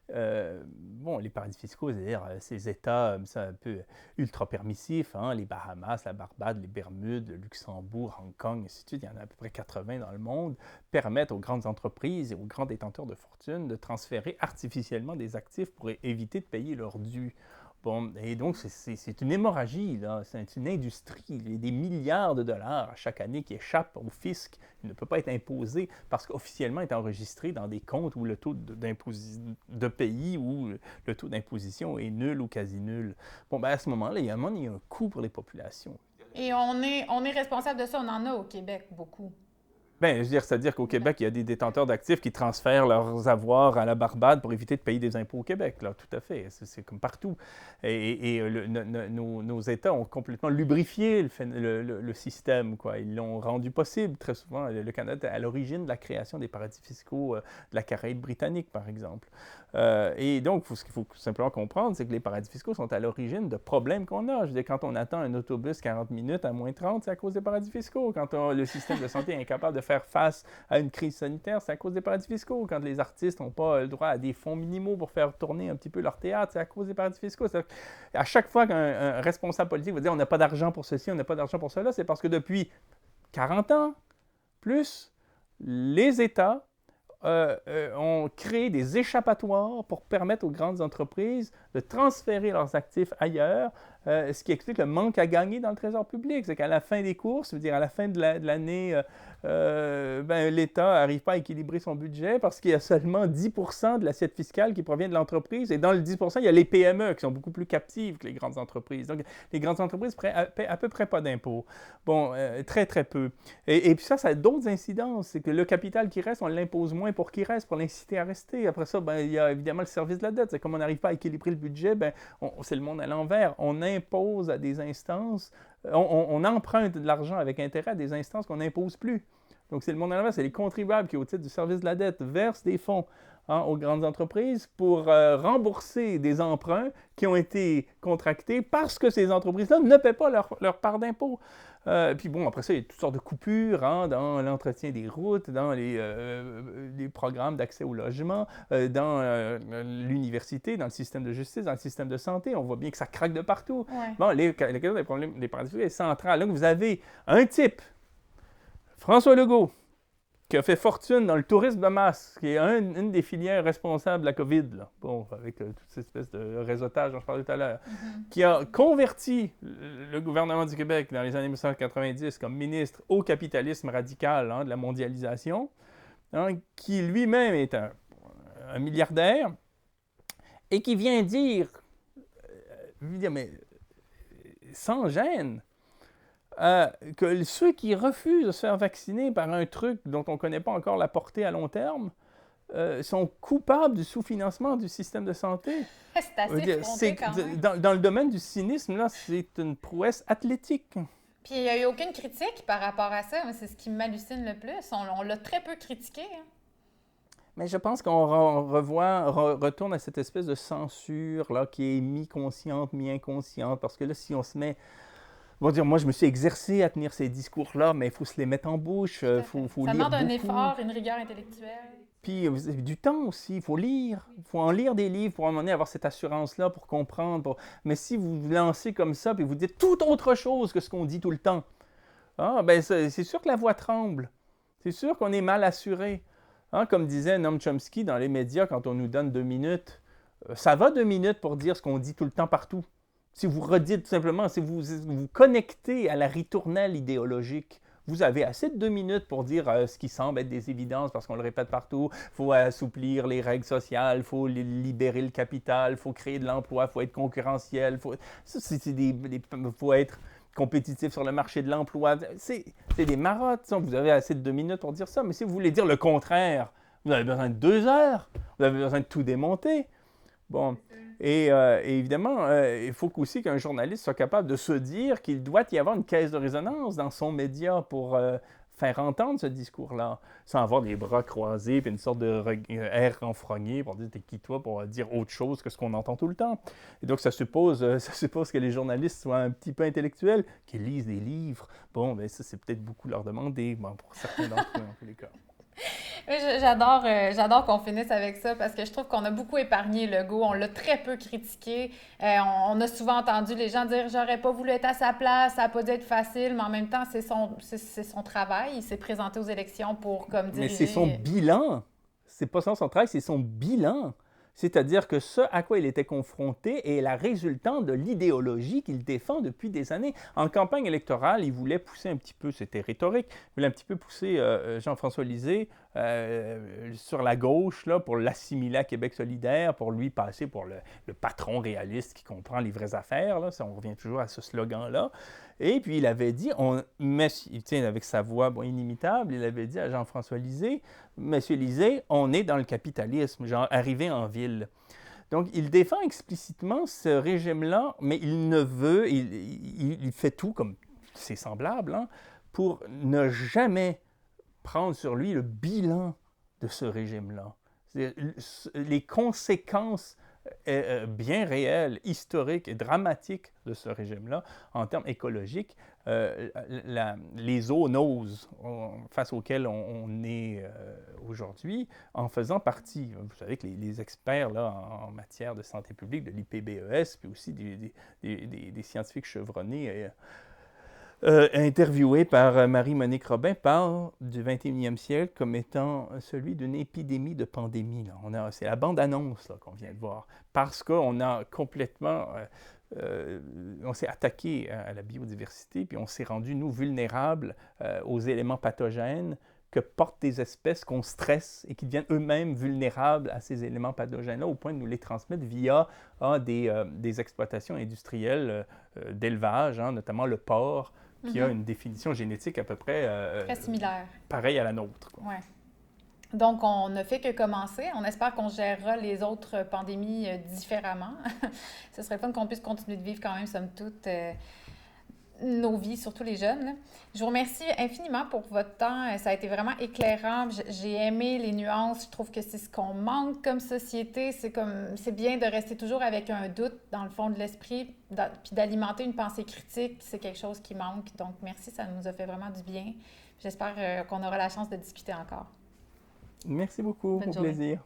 Bon, les paradis fiscaux, c'est-à-dire ces États un peu ultra-permissifs, hein, les Bahamas, la Barbade, les Bermudes, le Luxembourg, Hong Kong, et ainsi de suite, il y en a à peu près 80 dans le monde, permettent aux grandes entreprises et aux grands détenteurs de fortune de transférer artificiellement des actifs pour éviter de payer leurs dû. Bon, et donc, c'est une hémorragie, là. C'est une industrie. Il y a des milliards de dollars chaque année qui échappent au fisc. Il ne peut pas être imposé parce qu'officiellement, il est enregistré dans des comptes où le taux de pays où le taux d'imposition est nul ou quasi nul. Bon, ben à ce moment-là, il y a un coût pour les populations. Et on est responsable de ça, on en a au Québec beaucoup. Bien, je veux dire, c'est-à-dire qu'au Québec, il y a des détenteurs d'actifs qui transfèrent leurs avoirs à la Barbade pour éviter de payer des impôts au Québec. Là, tout à fait. C'est comme partout. Et nos États ont complètement lubrifié le système, quoi. Ils l'ont rendu possible. Très souvent, le Canada est à l'origine de la création des paradis fiscaux de la Caraïbe britannique, par exemple. Et donc, ce qu'il faut simplement comprendre, c'est que les paradis fiscaux sont à l'origine de problèmes qu'on a. Je veux dire, quand on attend un autobus 40 minutes à moins 30, c'est à cause des paradis fiscaux. Quand le système de santé est incapable de faire face à une crise sanitaire, c'est à cause des paradis fiscaux. Quand les artistes n'ont pas le droit à des fonds minimaux pour faire tourner un petit peu leur théâtre, c'est à cause des paradis fiscaux. À chaque fois qu'un responsable politique va dire on n'a pas d'argent pour ceci, on n'a pas d'argent pour cela, c'est parce que depuis 40 ans, plus, les États ont créé des échappatoires pour permettre aux grandes entreprises de transférer leurs actifs ailleurs, ce qui explique le manque à gagner dans le trésor public. C'est qu'à la fin des courses, c'est-à-dire à la fin de l'année, l'État n'arrive pas à équilibrer son budget parce qu'il y a seulement 10% de l'assiette fiscale qui provient de l'entreprise. Et dans le 10%, il y a les PME qui sont beaucoup plus captives que les grandes entreprises. Donc, les grandes entreprises paient à peu près pas d'impôts. Bon, très, très peu. Et puis ça a d'autres incidences. C'est que le capital qui reste, on l'impose moins pour qu'il reste, pour l'inciter à rester. Après ça, il y a évidemment le service de la dette. C'est comme on n'arrive pas à équilibrer le budget, c'est le monde à l'envers. On impose à des instances, on emprunte de l'argent avec intérêt à des instances qu'on n'impose plus. Donc, c'est le monde à l'envers, c'est les contribuables qui, au titre du service de la dette, versent des fonds aux grandes entreprises pour rembourser des emprunts qui ont été contractés parce que ces entreprises-là ne paient pas leur part d'impôt. Puis bon, après ça, il y a toutes sortes de coupures dans l'entretien des routes, dans les programmes d'accès au logement, dans l'université, dans le système de justice, dans le système de santé. On voit bien que ça craque de partout. Ouais. Bon, la question des problèmes des paradis fiscaux est centrale. Là, vous avez un type, François Legault, qui a fait fortune dans le tourisme de masse, qui est une des filières responsables de la COVID, là. Bon, avec toute cette espèce de réseautage dont je parlais tout à l'heure, qui a converti le gouvernement du Québec dans les années 1990 comme ministre au capitalisme radical de la mondialisation, qui lui-même est un milliardaire, et qui vient dire mais sans gêne, que ceux qui refusent de se faire vacciner par un truc dont on ne connaît pas encore la portée à long terme sont coupables du sous-financement du système de santé. C'est assez fronté quand même. Dans le domaine du cynisme, là, c'est une prouesse athlétique. Puis il n'y a eu aucune critique par rapport à ça. C'est ce qui m'hallucine le plus. On l'a très peu critiqué. Hein. Mais je pense qu'on retourne à cette espèce de censure là, qui est mi-consciente, mi-inconsciente. Parce que là, si on se met... On va dire, moi, je me suis exercé à tenir ces discours-là, mais il faut se les mettre en bouche, il faut lire beaucoup. Ça demande un effort, une rigueur intellectuelle. Puis du temps aussi, il faut lire. Il faut en lire des livres pour à un moment donné avoir cette assurance-là, pour comprendre. Mais si vous vous lancez comme ça, puis vous dites tout autre chose que ce qu'on dit tout le temps, c'est sûr que la voix tremble. C'est sûr qu'on est mal assuré. Comme disait Noam Chomsky dans les médias, quand on nous donne 2 minutes, ça va 2 minutes pour dire ce qu'on dit tout le temps partout. Si vous redites tout simplement, si vous vous connectez à la ritournelle idéologique, vous avez assez de 2 minutes pour dire ce qui semble être des évidences parce qu'on le répète partout. Il faut assouplir les règles sociales, il faut libérer le capital, il faut créer de l'emploi, il faut être concurrentiel, il faut être compétitif sur le marché de l'emploi. C'est des marottes. Vous avez assez de 2 minutes pour dire ça. Mais si vous voulez dire le contraire, vous avez besoin de 2 heures. Vous avez besoin de tout démonter. Bon, et évidemment, il faut aussi qu'un journaliste soit capable de se dire qu'il doit y avoir une caisse de résonance dans son média pour faire entendre ce discours-là, sans avoir les bras croisés et une sorte de air renfrogné pour dire « t'es qui toi » pour dire autre chose que ce qu'on entend tout le temps. Et donc, ça suppose que les journalistes soient un petit peu intellectuels, qu'ils lisent des livres. Bon, ça, c'est peut-être beaucoup leur demander, pour certains d'entre eux, en tous les cas. Oui, j'adore qu'on finisse avec ça parce que je trouve qu'on a beaucoup épargné Legault, on l'a très peu critiqué. On a souvent entendu les gens dire j'aurais pas voulu être à sa place, ça n'a pas dû être facile, mais en même temps, c'est son travail. Il s'est présenté aux élections pour comme Mais c'est son diriger. bilan. C'est pas son travail, c'est son bilan. C'est-à-dire que ce à quoi il était confronté est la résultante de l'idéologie qu'il défend depuis des années. En campagne électorale, il voulait pousser un petit peu, c'était rhétorique, il voulait un petit peu pousser Jean-François Lisée sur la gauche là, pour l'assimiler à Québec solidaire, pour lui passer pour le patron réaliste qui comprend les vraies affaires. Là. Ça, on revient toujours à ce slogan-là. Et puis il avait dit, avec sa voix inimitable, il avait dit à Jean-François Lisée, Monsieur Lisée, on est dans le capitalisme, genre arrivé en ville. Donc, il défend explicitement ce régime-là, mais il ne veut, il fait tout comme ses semblables, hein, pour ne jamais prendre sur lui le bilan de ce régime-là. Les conséquences bien réelles, historiques et dramatiques de ce régime-là, en termes écologiques, les zoonoses face auxquelles on est aujourd'hui, en faisant partie. Vous savez que les experts là, en matière de santé publique, de l'IPBES, puis aussi des scientifiques chevronnés, interviewé par Marie-Monique Robin, parle du 21e siècle comme étant celui d'une épidémie de pandémie. Là. C'est la bande-annonce qu'on vient de voir, parce qu'on a complètement... on s'est attaqué à la biodiversité, puis on s'est rendu, nous, vulnérables aux éléments pathogènes que portent des espèces qu'on stresse et qui deviennent eux-mêmes vulnérables à ces éléments pathogènes-là, au point de nous les transmettre via des exploitations industrielles d'élevage, hein, notamment le porc, qui a une définition génétique à peu près Très similaire. pareille à la nôtre. Ouais. Donc, on ne fait que commencer. On espère qu'on gérera les autres pandémies différemment. Ce serait fun qu'on puisse continuer de vivre quand même, somme toute, nos vies, surtout les jeunes. Là. Je vous remercie infiniment pour votre temps. Ça a été vraiment éclairant. J'ai aimé les nuances. Je trouve que c'est ce qu'on manque comme société. C'est bien de rester toujours avec un doute dans le fond de l'esprit, puis d'alimenter une pensée critique. C'est quelque chose qui manque. Donc, merci. Ça nous a fait vraiment du bien. J'espère qu'on aura la chance de discuter encore. Merci beaucoup. Bonne Au journée. plaisir.